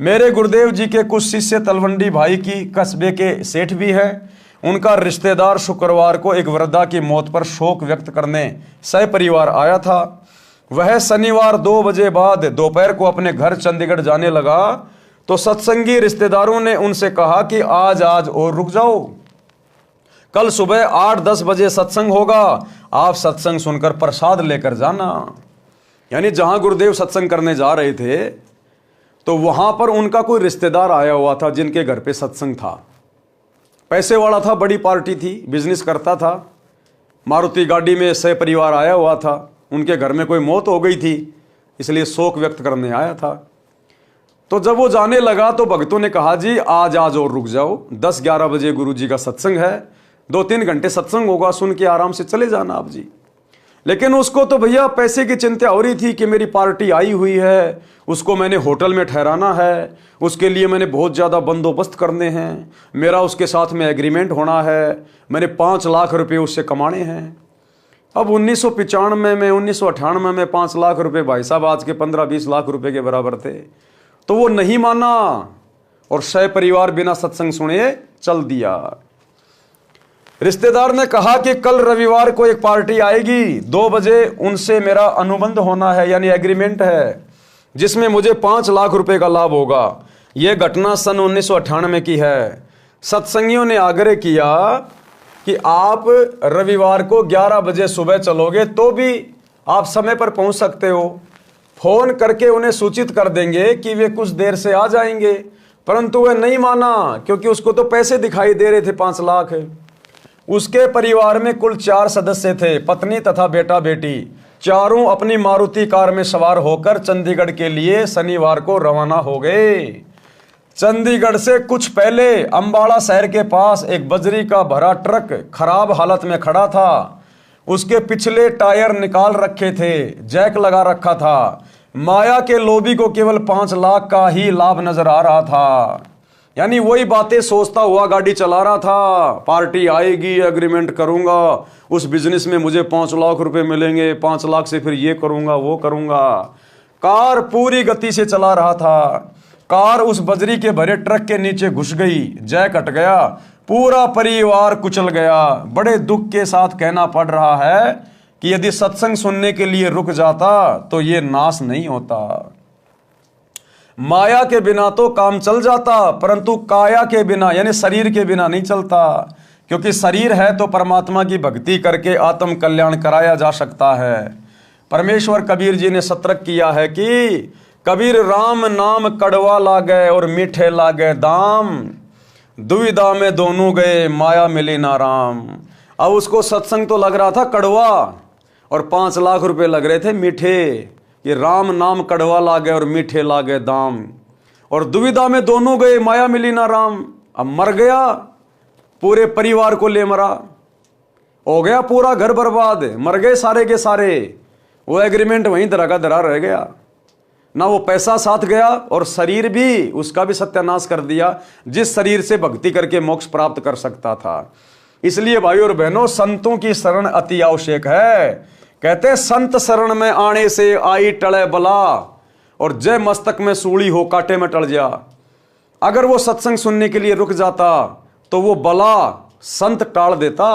मेरे गुरुदेव जी के कुछ शिष्य तलवंडी भाई की कस्बे के सेठ भी हैं। उनका रिश्तेदार शुक्रवार को एक वृद्धा की मौत पर शोक व्यक्त करने सहपरिवार आया था। वह शनिवार 2 बजे बाद दोपहर को अपने घर चंडीगढ़ जाने लगा तो सत्संगी रिश्तेदारों ने उनसे कहा कि आज और रुक जाओ, कल सुबह 8-10 बजे सत्संग होगा, आप सत्संग सुनकर प्रसाद लेकर जाना। यानी जहां गुरुदेव सत्संग करने जा रहे थे तो वहां पर उनका कोई रिश्तेदार आया हुआ था जिनके घर पे सत्संग था। पैसे वाला था, बड़ी पार्टी थी, बिजनेस करता था, मारुति गाड़ी में सहपरिवार आया हुआ था। उनके घर में कोई मौत हो गई थी, इसलिए शोक व्यक्त करने आया था। तो जब वो जाने लगा तो भक्तों ने कहा जी आज और रुक जाओ, 10-11 बजे गुरु जी का सत्संग है, 2-3 घंटे सत्संग होगा, सुन के आराम से चले जाना आप जी। लेकिन उसको तो भैया पैसे की चिंता हो रही थी कि मेरी पार्टी आई हुई है, उसको मैंने होटल में ठहराना है, उसके लिए मैंने बहुत ज़्यादा बंदोबस्त करने हैं, मेरा उसके साथ में एग्रीमेंट होना है, मैंने 5 लाख रुपए उससे कमाने हैं। अब 1995 में 1998 में 5 लाख रुपए भाई साहब आज के 15-20 लाख रुपए के बराबर थे। तो वो नहीं माना और सहपरिवार बिना सत्संग सुने चल दिया। रिश्तेदार ने कहा कि कल रविवार को एक पार्टी आएगी, 2 बजे उनसे मेरा अनुबंध होना है, यानी एग्रीमेंट है, जिसमें मुझे 5 लाख रुपए का लाभ होगा। यह घटना सन 1998 की है। सत्संगियों ने आग्रह किया कि आप रविवार को 11 बजे सुबह चलोगे तो भी आप समय पर पहुंच सकते हो, फोन करके उन्हें सूचित कर देंगे कि वे कुछ देर से आ जाएंगे। परंतु वह नहीं माना क्योंकि उसको तो पैसे दिखाई दे रहे थे 5 लाख। उसके परिवार में कुल 4 सदस्य थे, पत्नी तथा बेटा बेटी। चारों अपनी मारुति कार में सवार होकर चंडीगढ़ के लिए शनिवार को रवाना हो गए। चंडीगढ़ से कुछ पहले अंबाला शहर के पास एक बजरी का भरा ट्रक खराब हालत में खड़ा था। उसके पिछले टायर निकाल रखे थे, जैक लगा रखा था। माया के लोभी को केवल 5 लाख का ही लाभ नजर आ रहा था। यानी वही बातें सोचता हुआ गाड़ी चला रहा था, पार्टी आएगी, एग्रीमेंट करूंगा, उस बिजनेस में मुझे 5 लाख रुपए मिलेंगे, 5 लाख से फिर ये करूंगा वो करूंगा। कार पूरी गति से चला रहा था। कार उस बजरी के भरे ट्रक के नीचे घुस गई, जैक हट गया, पूरा परिवार कुचल गया। बड़े दुख के साथ कहना पड़ रहा है कि यदि सत्संग सुनने के लिए रुक जाता तो ये नाश नहीं होता। माया के बिना तो काम चल जाता, परंतु काया के बिना यानी शरीर के बिना नहीं चलता, क्योंकि शरीर है तो परमात्मा की भक्ति करके आत्म कल्याण कराया जा सकता है। परमेश्वर कबीर जी ने सतर्क किया है कि कबीर राम नाम कड़वा लागे और मीठे लागे दाम, दुविधा में दोनों गए माया मिली ना राम। अब उसको सत्संग तो लग रहा था कड़वा और 5 लाख रुपए लग रहे थे मीठे। ये राम नाम कड़वा लागे और मीठे लागे दाम, और दुविधा में दोनों गए माया मिली ना राम। अब मर गया, पूरे परिवार को ले मरा, हो गया पूरा घर बर्बाद, मर गए सारे के सारे। वो एग्रीमेंट वहीं धरा का धरा रह गया, ना वो पैसा साथ गया और शरीर भी उसका भी सत्यानाश कर दिया, जिस शरीर से भक्ति करके मोक्ष प्राप्त कर सकता था। इसलिए भाइयों और बहनों, संतों की शरण अति आवश्यक है। कहते संत शरण में आने से आई टले बला, और जय मस्तक में सूली हो कांटे में टल जा। अगर वो सत्संग सुनने के लिए रुक जाता तो वो बला संत टाल देता।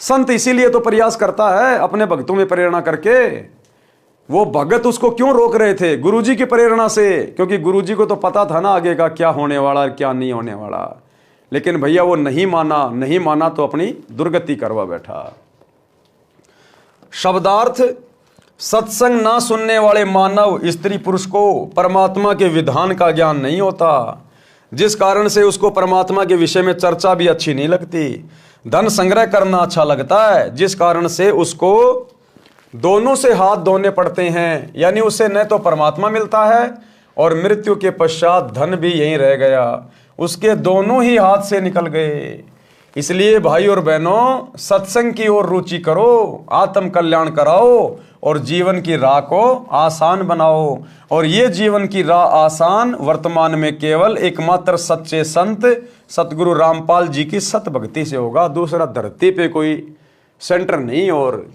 संत इसीलिए तो प्रयास करता है अपने भक्तों में प्रेरणा करके। वो भगत उसको क्यों रोक रहे थे? गुरुजी की प्रेरणा से, क्योंकि गुरुजी को तो पता था ना आगे का क्या होने वाला और क्या नहीं होने वाला। लेकिन भैया वो नहीं माना तो अपनी दुर्गति करवा बैठा। शब्दार्थ, सत्संग ना सुनने वाले मानव स्त्री पुरुष को परमात्मा के विधान का ज्ञान नहीं होता, जिस कारण से उसको परमात्मा के विषय में चर्चा भी अच्छी नहीं लगती। धन संग्रह करना अच्छा लगता है, जिस कारण से उसको दोनों से हाथ धोने पड़ते हैं। यानी उसे न तो परमात्मा मिलता है और मृत्यु के पश्चात धन भी यहीं रह गया। उसके दोनों ही हाथ से निकल गए। इसलिए भाई और बहनों, सत्संग की ओर रुचि करो, आत्म कल्याण कराओ और जीवन की राह को आसान बनाओ। और ये जीवन की राह आसान वर्तमान में केवल एकमात्र सच्चे संत सतगुरु रामपाल जी की सत भक्ति से होगा। दूसरा धरती पे कोई सेंटर नहीं। और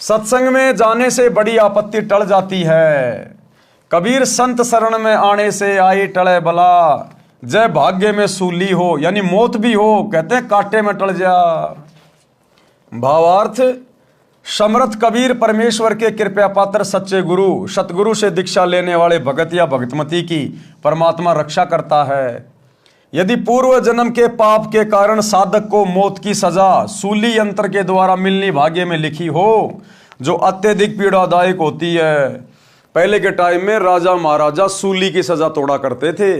सत्संग में जाने से बड़ी आपत्ति टल जाती है। कबीर संत शरण में आने से आई टले बला, जय भाग्य में सूली हो, यानी मौत भी हो, कहते हैं कांटे में टल जा। भावार्थ, समर्थ कबीर परमेश्वर के कृपा पात्र सच्चे गुरु सतगुरु से दीक्षा लेने वाले भगत या भगतमती की परमात्मा रक्षा करता है। यदि पूर्व जन्म के पाप के कारण साधक को मौत की सजा सूली यंत्र के द्वारा मिलनी भाग्य में लिखी हो, जो अत्यधिक पीड़ादायक होती है। पहले के टाइम में राजा महाराजा सूली की सजा तोड़ा करते थे।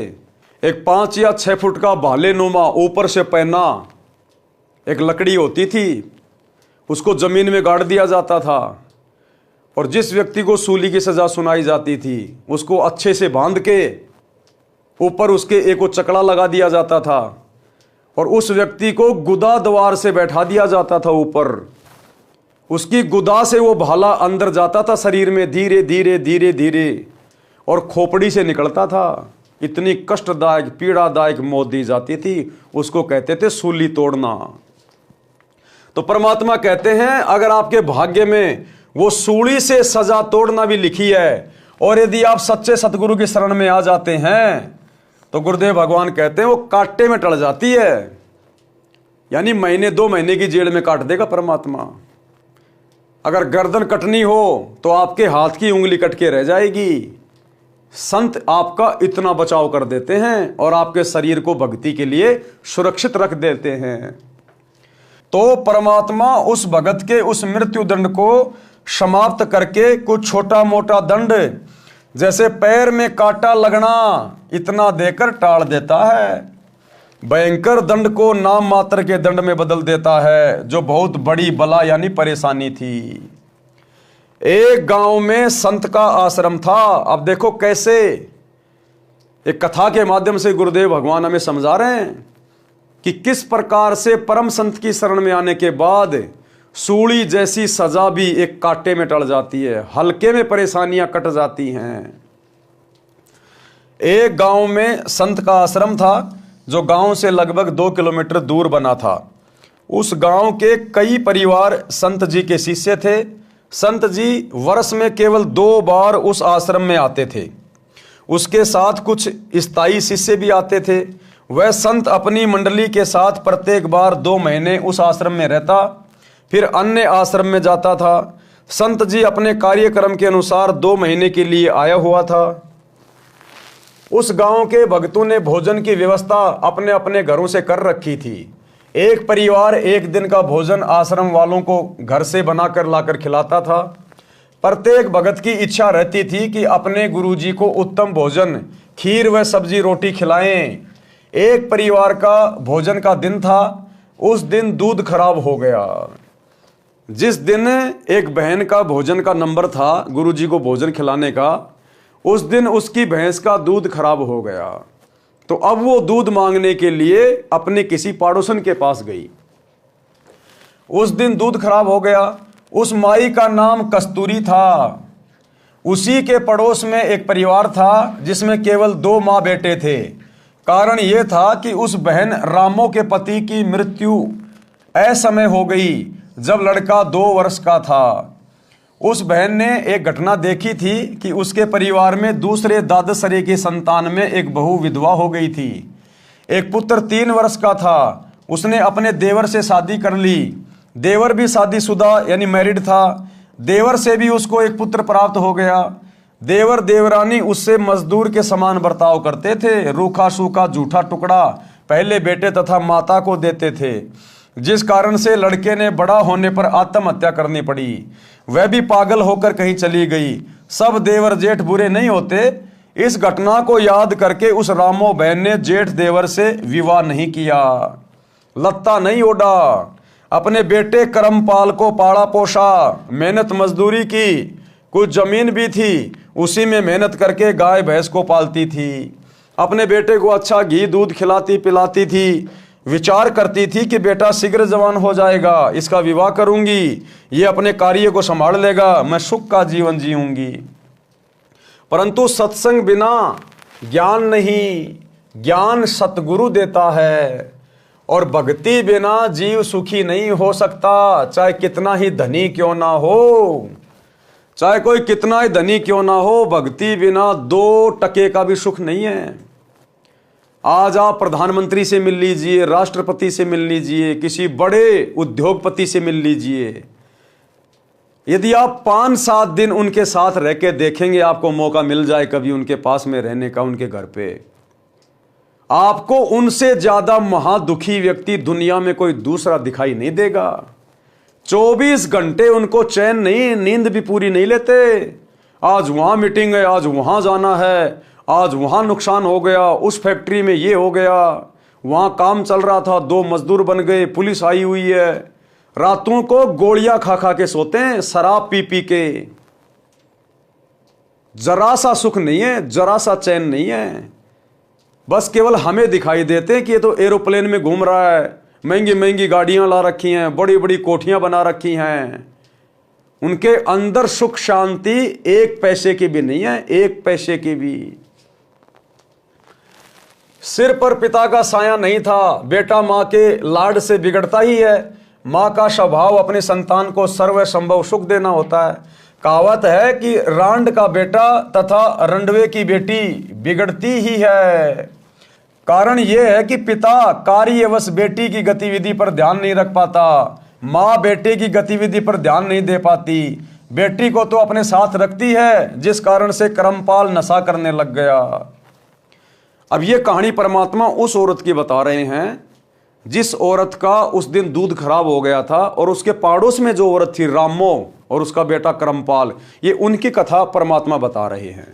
एक 5 या 6 फुट का भालेनुमा ऊपर से पहना एक लकड़ी होती थी, उसको जमीन में गाड़ दिया जाता था। और जिस व्यक्ति को सूली की सजा सुनाई जाती थी उसको अच्छे से बांध के ऊपर उसके एक वो चकड़ा लगा दिया जाता था और उस व्यक्ति को गुदा द्वार से बैठा दिया जाता था ऊपर। उसकी गुदा से वो भाला अंदर जाता था शरीर में, धीरे धीरे धीरे धीरे, और खोपड़ी से निकलता था। इतनी कष्टदायक पीड़ादायक मौत दी जाती थी, उसको कहते थे सूली तोड़ना। तो परमात्मा कहते हैं अगर आपके भाग्य में वो सूली से सजा तोड़ना भी लिखी है और यदि आप सच्चे सतगुरु की शरण में आ जाते हैं तो गुरुदेव भगवान कहते हैं वो कांटे में टल जाती है। यानी महीने 2 महीने की जेल में काट देगा परमात्मा। अगर गर्दन कटनी हो तो आपके हाथ की उंगली कट के रह जाएगी। संत आपका इतना बचाव कर देते हैं और आपके शरीर को भक्ति के लिए सुरक्षित रख देते हैं। तो परमात्मा उस भगत के उस मृत्यु दंड को समाप्त करके कुछ छोटा मोटा दंड, जैसे पैर में कांटा लगना, इतना देकर टाल देता है। भयंकर दंड को नाम मात्र के दंड में बदल देता है, जो बहुत बड़ी बला यानी परेशानी थी। एक गांव में संत का आश्रम था। अब देखो कैसे एक कथा के माध्यम से गुरुदेव भगवान हमें समझा रहे हैं कि किस प्रकार से परम संत की शरण में आने के बाद सूली जैसी सजा भी एक कांटे में टल जाती है, हल्के में परेशानियां कट जाती हैं। एक गांव में संत का आश्रम था जो गांव से लगभग 2 किलोमीटर दूर बना था। उस गांव के कई परिवार संत जी के शिष्य थे। संत जी वर्ष में केवल 2 बार उस आश्रम में आते थे। उसके साथ कुछ स्थायी शिष्य भी आते थे। वह संत अपनी मंडली के साथ प्रत्येक बार 2 महीने उस आश्रम में रहता, फिर अन्य आश्रम में जाता था। संत जी अपने कार्यक्रम के अनुसार 2 महीने के लिए आया हुआ था। उस गांव के भक्तों ने भोजन की व्यवस्था अपने अपने घरों से कर रखी थी। एक परिवार एक दिन का भोजन आश्रम वालों को घर से बनाकर लाकर खिलाता था। प्रत्येक भगत की इच्छा रहती थी कि अपने गुरुजी को उत्तम भोजन, खीर व सब्जी रोटी खिलाएं। एक परिवार का भोजन का दिन था। उस दिन दूध खराब हो गया। जिस दिन एक बहन का भोजन का नंबर था गुरुजी को भोजन खिलाने का, उस दिन उसकी भैंस का दूध खराब हो गया। तो अब वो दूध मांगने के लिए अपने किसी पड़ोसन के पास गई। उस दिन दूध खराब हो गया। उस माई का नाम कस्तूरी था। उसी के पड़ोस में एक परिवार था जिसमें केवल 2 माँ बेटे थे। कारण यह था कि उस बहन रामो के पति की मृत्यु असमय हो गई जब लड़का 2 वर्ष का था। उस बहन ने एक घटना देखी थी कि उसके परिवार में दूसरे दादसरे की संतान में एक बहू विधवा हो गई थी। एक पुत्र 3 वर्ष का था। उसने अपने देवर से शादी कर ली। देवर भी शादीशुदा यानी मैरिड था। देवर से भी उसको एक पुत्र प्राप्त हो गया। देवर देवरानी उससे मजदूर के समान बर्ताव करते थे। रूखा सूखा जूठा टुकड़ा पहले बेटे तथा माता को देते थे, जिस कारण से लड़के ने बड़ा होने पर आत्महत्या करनी पड़ी। वह भी पागल होकर कहीं चली गई। सब देवर जेठ बुरे नहीं होते। इस घटना को याद करके उस रामो बहन ने जेठ देवर से विवाह नहीं किया, लत्ता नहीं ओढ़ा, अपने बेटे करमपाल को पाला पोसा, मेहनत मजदूरी की। कुछ जमीन भी थी, उसी में मेहनत करके गाय भैंस को पालती थी। अपने बेटे को अच्छा घी दूध खिलाती पिलाती थी, विचार करती थी कि बेटा शीघ्र जवान हो जाएगा, इसका विवाह करूंगी, ये अपने कार्य को संभाल लेगा, मैं सुख का जीवन जीऊंगी। परंतु सत्संग बिना ज्ञान नहीं, ज्ञान सतगुरु देता है, और भक्ति बिना जीव सुखी नहीं हो सकता, चाहे कितना ही धनी क्यों ना हो, चाहे कोई कितना ही धनी क्यों ना हो, भक्ति बिना 2 टके का भी सुख नहीं है। आज आप प्रधानमंत्री से मिल लीजिए, राष्ट्रपति से मिल लीजिए, किसी बड़े उद्योगपति से मिल लीजिए, यदि आप 5-7 दिन उनके साथ रह के देखेंगे, आपको मौका मिल जाए कभी उनके पास में रहने का, उनके घर पे, आपको उनसे ज्यादा महादुखी व्यक्ति दुनिया में कोई दूसरा दिखाई नहीं देगा। 24 घंटे उनको चैन नहीं, नींद भी पूरी नहीं लेते। आज वहां मीटिंग है, आज वहां जाना है, आज वहां नुकसान हो गया, उस फैक्ट्री में ये हो गया, वहां काम चल रहा था, 2 मजदूर बन गए, पुलिस आई हुई है। रातों को गोलियां खा खा के सोते हैं, शराब पी पी के। जरा सा सुख नहीं है, जरा सा चैन नहीं है। बस केवल हमें दिखाई देते हैं कि ये तो एरोप्लेन में घूम रहा है, महंगी महंगी गाड़ियां ला रखी हैं, बड़ी बड़ी कोठियां बना रखी हैं। उनके अंदर सुख शांति 1 पैसे की भी नहीं है, 1 पैसे की भी। सिर पर पिता का साया नहीं था, बेटा मां के लाड से बिगड़ता ही है। मां का स्वभाव अपने संतान को सर्व संभव सुख देना होता है। कहावत है कि रांड का बेटा तथा रंडवे की बेटी बिगड़ती ही है। कारण यह है कि पिता कार्यवश बेटी की गतिविधि पर ध्यान नहीं रख पाता, मां बेटे की गतिविधि पर ध्यान नहीं दे पाती। बेटी को तो अपने साथ रखती है, जिस कारण से करमपाल नशा करने लग गया। अब यह कहानी परमात्मा उस औरत की बता रहे हैं जिस औरत का उस दिन दूध खराब हो गया था, और उसके पड़ोस में जो औरत थी रामो और उसका बेटा करमपाल, ये उनकी कथा परमात्मा बता रहे हैं।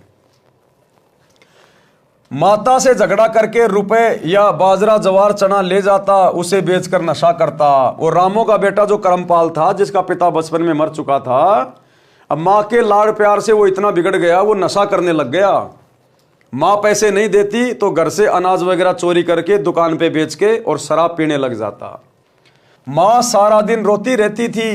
माता से झगड़ा करके रुपए या बाजरा जवार चना ले जाता, उसे बेचकर नशा करता। और रामो का बेटा जो करमपाल था, जिसका पिता बचपन में मर चुका था, अब मां के लाड़ प्यार से वो इतना बिगड़ गया, वो नशा करने लग गया। मां पैसे नहीं देती तो घर से अनाज वगैरह चोरी करके दुकान पे बेच के और शराब पीने लग जाता। मां सारा दिन रोती रहती थी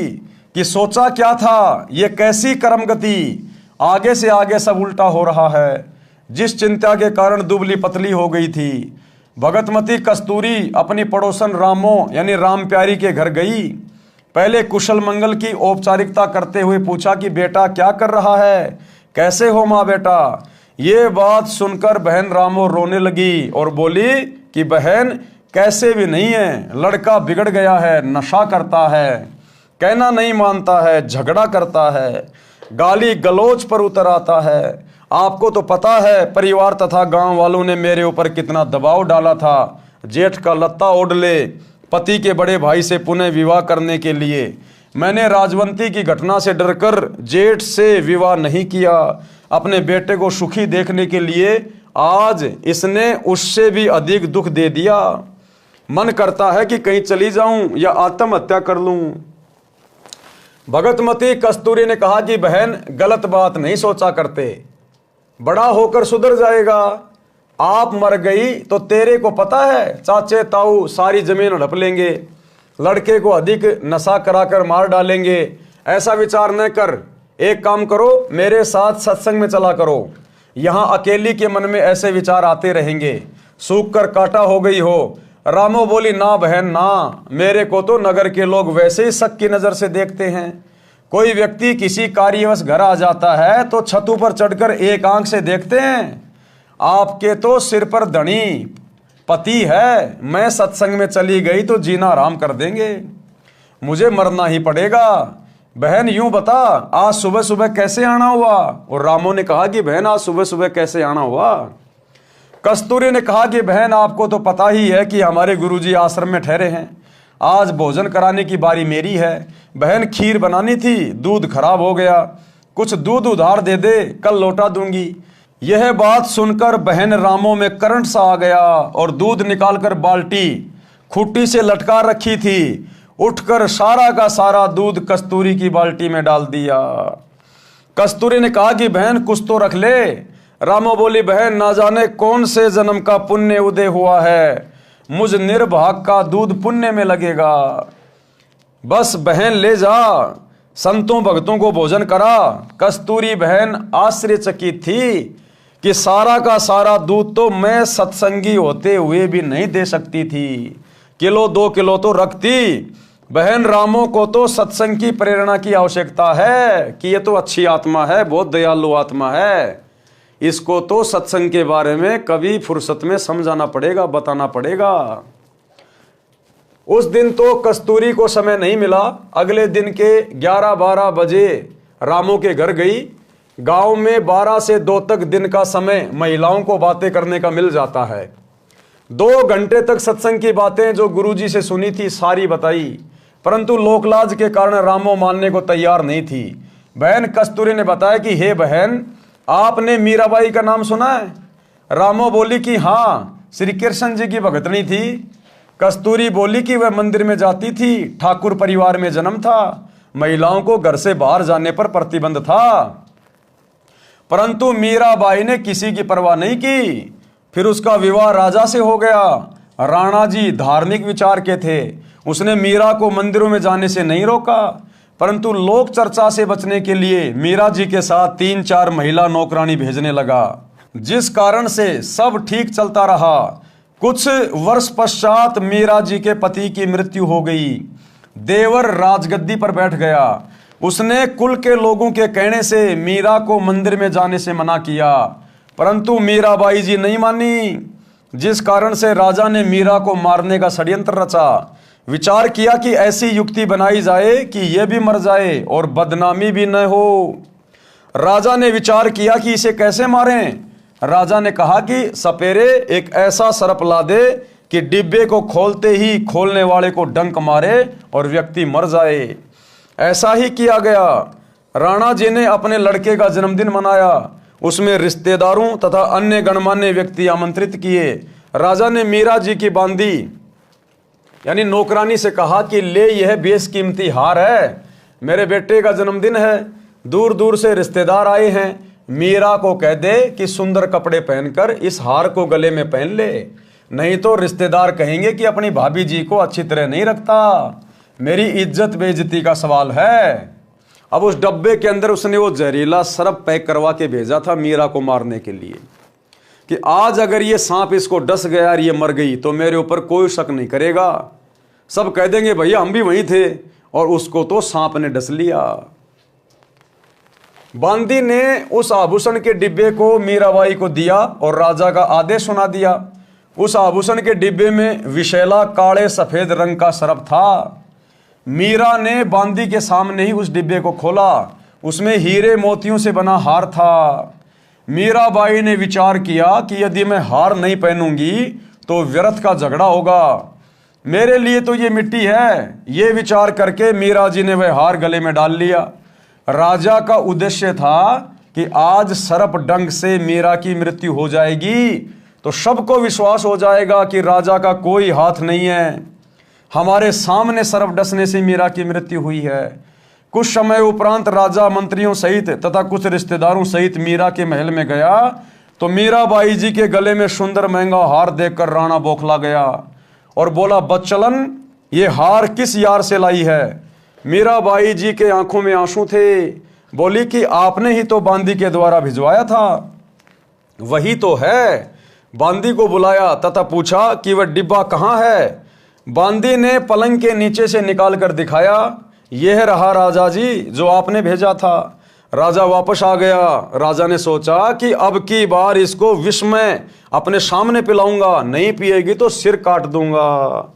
कि सोचा क्या था, ये कैसी कर्म गति, आगे से आगे सब उल्टा हो रहा है। जिस चिंता के कारण दुबली पतली हो गई थी। भगतमती कस्तूरी अपनी पड़ोसन रामो यानी राम प्यारी के घर गई। पहले कुशल मंगल की औपचारिकता करते हुए पूछा कि बेटा क्या कर रहा है, कैसे हो माँ बेटा। ये बात सुनकर बहन रामो रोने लगी और बोली कि बहन कैसे भी नहीं है, लड़का बिगड़ गया है, नशा करता है, कहना नहीं मानता है, झगड़ा करता है, गाली गलौज पर उतर आता है। आपको तो पता है परिवार तथा गांव वालों ने मेरे ऊपर कितना दबाव डाला था। जेठ का लत्ता ओढ़ ले पति के बड़े भाई से पुनः विवाह करने के लिए। मैंने राजवंती की घटना से डरकर जेठ से विवाह नहीं किया। अपने बेटे को सुखी देखने के लिए आज इसने उससे भी अधिक दुख दे दिया। मन करता है कि कहीं चली जाऊं या आत्महत्या कर लूं। भगतमती कस्तूरी ने कहा कि बहन गलत बात नहीं सोचा करते, बड़ा होकर सुधर जाएगा। आप मर गई तो तेरे को पता है चाचे ताऊ सारी जमीन हड़प लेंगे, लड़के को अधिक नशा कराकर मार डालेंगे। ऐसा विचार न कर, एक काम करो, मेरे साथ सत्संग में चला करो। यहाँ अकेली के मन में ऐसे विचार आते रहेंगे, सूख कर काटा हो गई हो। रामो बोली ना बहन ना, मेरे को तो नगर के लोग वैसे ही शक की नजर से देखते हैं। कोई व्यक्ति किसी कार्यवश घर आ जाता है तो छतों पर चढ़कर एक आंख से देखते हैं। आपके तो सिर पर धनी पति है, मैं सत्संग में चली गई तो जीना आराम कर देंगे, मुझे मरना ही पड़ेगा। बहन यूं बता आज सुबह सुबह कैसे आना हुआ। और रामो ने कहा कि बहन आज सुबह सुबह कैसे आना हुआ। कस्तूरी ने कहा कि बहन आपको तो पता ही है कि हमारे गुरुजी आश्रम में ठहरे हैं, आज भोजन कराने की बारी मेरी है। बहन खीर बनानी थी, दूध खराब हो गया, कुछ दूध उधार दे दे, कल लौटा दूंगी। यह बात सुनकर बहन रामो में करंट सा आ गया और दूध निकालकर बाल्टी खूंटी से लटका रखी थी, उठकर सारा का सारा दूध कस्तूरी की बाल्टी में डाल दिया। कस्तूरी ने कहा कि बहन कुछ तो रख ले। रामो बोली, बहन ना जाने कौन से जन्म का पुण्य उदय हुआ है, मुझ निर्भाग का दूध पुण्य में लगेगा। बस बहन ले जा, संतों भक्तों को भोजन करा। कस्तूरी बहन आश्चर्यचकित थी कि सारा का सारा दूध तो मैं सत्संगी होते हुए भी नहीं दे सकती थी, किलो 2 किलो तो रखती। बहन रामो को तो सत्संग की प्रेरणा की आवश्यकता है कि ये तो अच्छी आत्मा है, बहुत दयालु आत्मा है, इसको तो सत्संग के बारे में कभी फुर्सत में समझाना पड़ेगा, बताना पड़ेगा। उस दिन तो कस्तूरी को समय नहीं मिला। अगले दिन के 11-12 बजे रामो के घर गई। गांव में 12 से 2 तक दिन का समय महिलाओं को बातें करने का मिल जाता है। 2 घंटे तक सत्संग की बातें जो गुरुजी से सुनी थी सारी बताई, परंतु लोकलाज के कारण रामो मानने को तैयार नहीं थी। बहन कस्तूरी ने बताया कि हे बहन, आपने मीराबाई का नाम सुना है? रामो बोली कि हाँ, श्री कृष्ण जी की भगतनी थी। कस्तूरी बोली कि वह मंदिर में जाती थी, ठाकुर परिवार में जन्म था, महिलाओं को घर से बाहर जाने पर प्रतिबंध था, परंतु मीराबाई ने किसी की परवाह नहीं की। फिर उसका विवाह राजा से हो गया। राणा जी धार्मिक विचार के थे, उसने मीरा को मंदिरों में जाने से नहीं रोका, परंतु लोक चर्चा से बचने के लिए मीरा जी के साथ 3-4 महिला नौकरानी भेजने लगा, जिस कारण से सब ठीक चलता रहा। कुछ वर्ष पश्चात मीरा जी के पति की मृत्यु हो गई। देवर राजगद्दी पर बैठ गया। उसने कुल के लोगों के कहने से मीरा को मंदिर में जाने से मना किया, परंतु मीराबाई जी नहीं मानी, जिस कारण से राजा ने मीरा को मारने का षड्यंत्र रचा। विचार किया कि ऐसी युक्ति बनाई जाए कि यह भी मर जाए और बदनामी भी न हो। राजा ने विचार किया कि इसे कैसे मारें। राजा ने कहा कि सपेरे एक ऐसा सर्प ला दे कि डिब्बे को खोलते ही खोलने वाले को डंक मारे और व्यक्ति मर जाए। ऐसा ही किया गया। राणा जी ने अपने लड़के का जन्मदिन मनाया। उसमें रिश्तेदारों तथा अन्य गणमान्य व्यक्ति आमंत्रित किए। राजा ने मीरा जी की बांदी यानी नौकरानी से कहा कि ले, यह बेशकीमती हार है, मेरे बेटे का जन्मदिन है, दूर दूर से रिश्तेदार आए हैं, मीरा को कह दे कि सुंदर कपड़े पहनकर इस हार को गले में पहन ले, नहीं तो रिश्तेदार कहेंगे कि अपनी भाभी जी को अच्छी तरह नहीं रखता, मेरी इज्जत बेइज्जती का सवाल है। अब उस डब्बे के अंदर उसने वो जहरीला सर्प पैक करवा के भेजा था मीरा को मारने के लिए कि आज अगर ये सांप इसको डस गया और ये मर गई तो मेरे ऊपर कोई शक नहीं करेगा, सब कह देंगे भैया हम भी वहीं थे, और उसको तो सांप ने डस लिया। बांदी ने उस आभूषण के डिब्बे को मीराबाई को दिया और राजा का आदेश सुना दिया। उस आभूषण के डिब्बे में विशैला काले सफेद रंग का सर्प था। मीरा ने बांदी के सामने ही उस डिब्बे को खोला। उसमें हीरे मोतियों से बना हार था। मीराबाई ने विचार किया कि यदि मैं हार नहीं पहनूंगी तो व्यर्थ का झगड़ा होगा, मेरे लिए तो ये मिट्टी है। ये विचार करके मीरा जी ने वह हार गले में डाल लिया। राजा का उद्देश्य था कि आज सर्प डंक से मीरा की मृत्यु हो जाएगी तो सबको विश्वास हो जाएगा कि राजा का कोई हाथ नहीं है, हमारे सामने सर्प डसने से मीरा की मृत्यु हुई है। कुछ समय उपरांत राजा मंत्रियों सहित तथा कुछ रिश्तेदारों सहित मीरा के महल में गया तो मीराबाई जी के गले में सुंदर महंगा हार देखकर राणा बौखला गया और बोला, बच्चलन ये हार किस यार से लाई है? मीराबाई जी के आंखों में आंसू थे। बोली कि आपने ही तो बांदी के द्वारा भिजवाया था। वही तो है। बांदी को बुलाया तथा पूछा कि वह डिब्बा कहाँ है। बांदी ने पलंग के नीचे से निकाल कर दिखाया, यह रहा राजा जी जो आपने भेजा था। राजा वापस आ गया। राजा ने सोचा कि अब की बार इसको विष में अपने सामने पिलाऊंगा, नहीं पिएगी तो सिर काट दूंगा।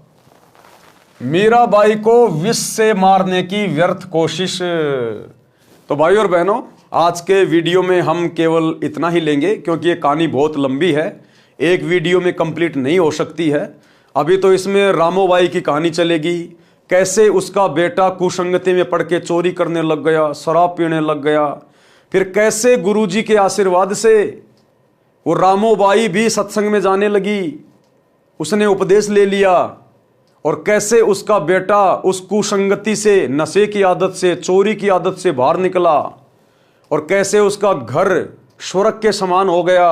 मीराबाई को विष से मारने की व्यर्थ कोशिश। तो भाई और बहनों, आज के वीडियो में हम केवल इतना ही लेंगे क्योंकि ये कहानी बहुत लंबी है, एक वीडियो में कंप्लीट नहीं हो सकती है। अभी तो इसमें रामोबाई की कहानी चलेगी, कैसे उसका बेटा कुसंगति में पड़ के चोरी करने लग गया, शराब पीने लग गया, फिर कैसे गुरुजी के आशीर्वाद से वो रामोबाई भी सत्संग में जाने लगी, उसने उपदेश ले लिया, और कैसे उसका बेटा उस कुसंगति से, नशे की आदत से, चोरी की आदत से बाहर निकला, और कैसे उसका घर स्वर्ग के समान हो गया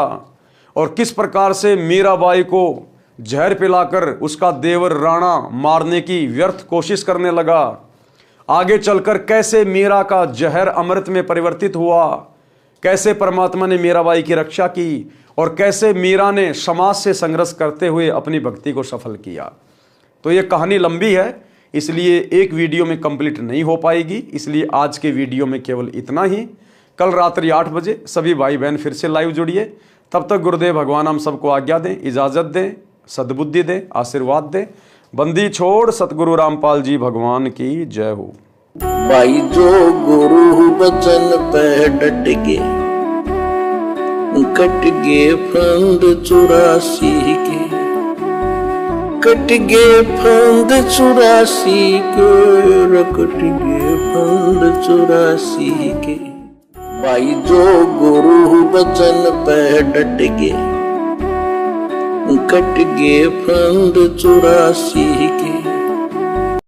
और किस प्रकार से मीराबाई को जहर पिलाकर उसका देवर राणा मारने की व्यर्थ कोशिश करने लगा। आगे चलकर कैसे मीरा का जहर अमृत में परिवर्तित हुआ, कैसे परमात्मा ने मीराबाई की रक्षा की और कैसे मीरा ने समाज से संघर्ष करते हुए अपनी भक्ति को सफल किया। तो ये कहानी लंबी है, इसलिए एक वीडियो में कंप्लीट नहीं हो पाएगी, इसलिए आज के वीडियो में केवल इतना ही। कल रात्रि 8 बजे सभी भाई बहन फिर से लाइव जुड़िए। तब तक गुरुदेव भगवान हम सबको आज्ञा दें, इजाज़त दें, सद्बुद्धि दें, आशीर्वाद दें। बंदी छोड़ सतगुरु रामपाल जी भगवान की जय हो। भाई जो गुरु बचन पे डट के कट गे फंद 84 के, कट गे फंद 84 के, कट गे फंद 84 के। भाई जो गुरु बचन पे डट के कट गे फंद 84 के।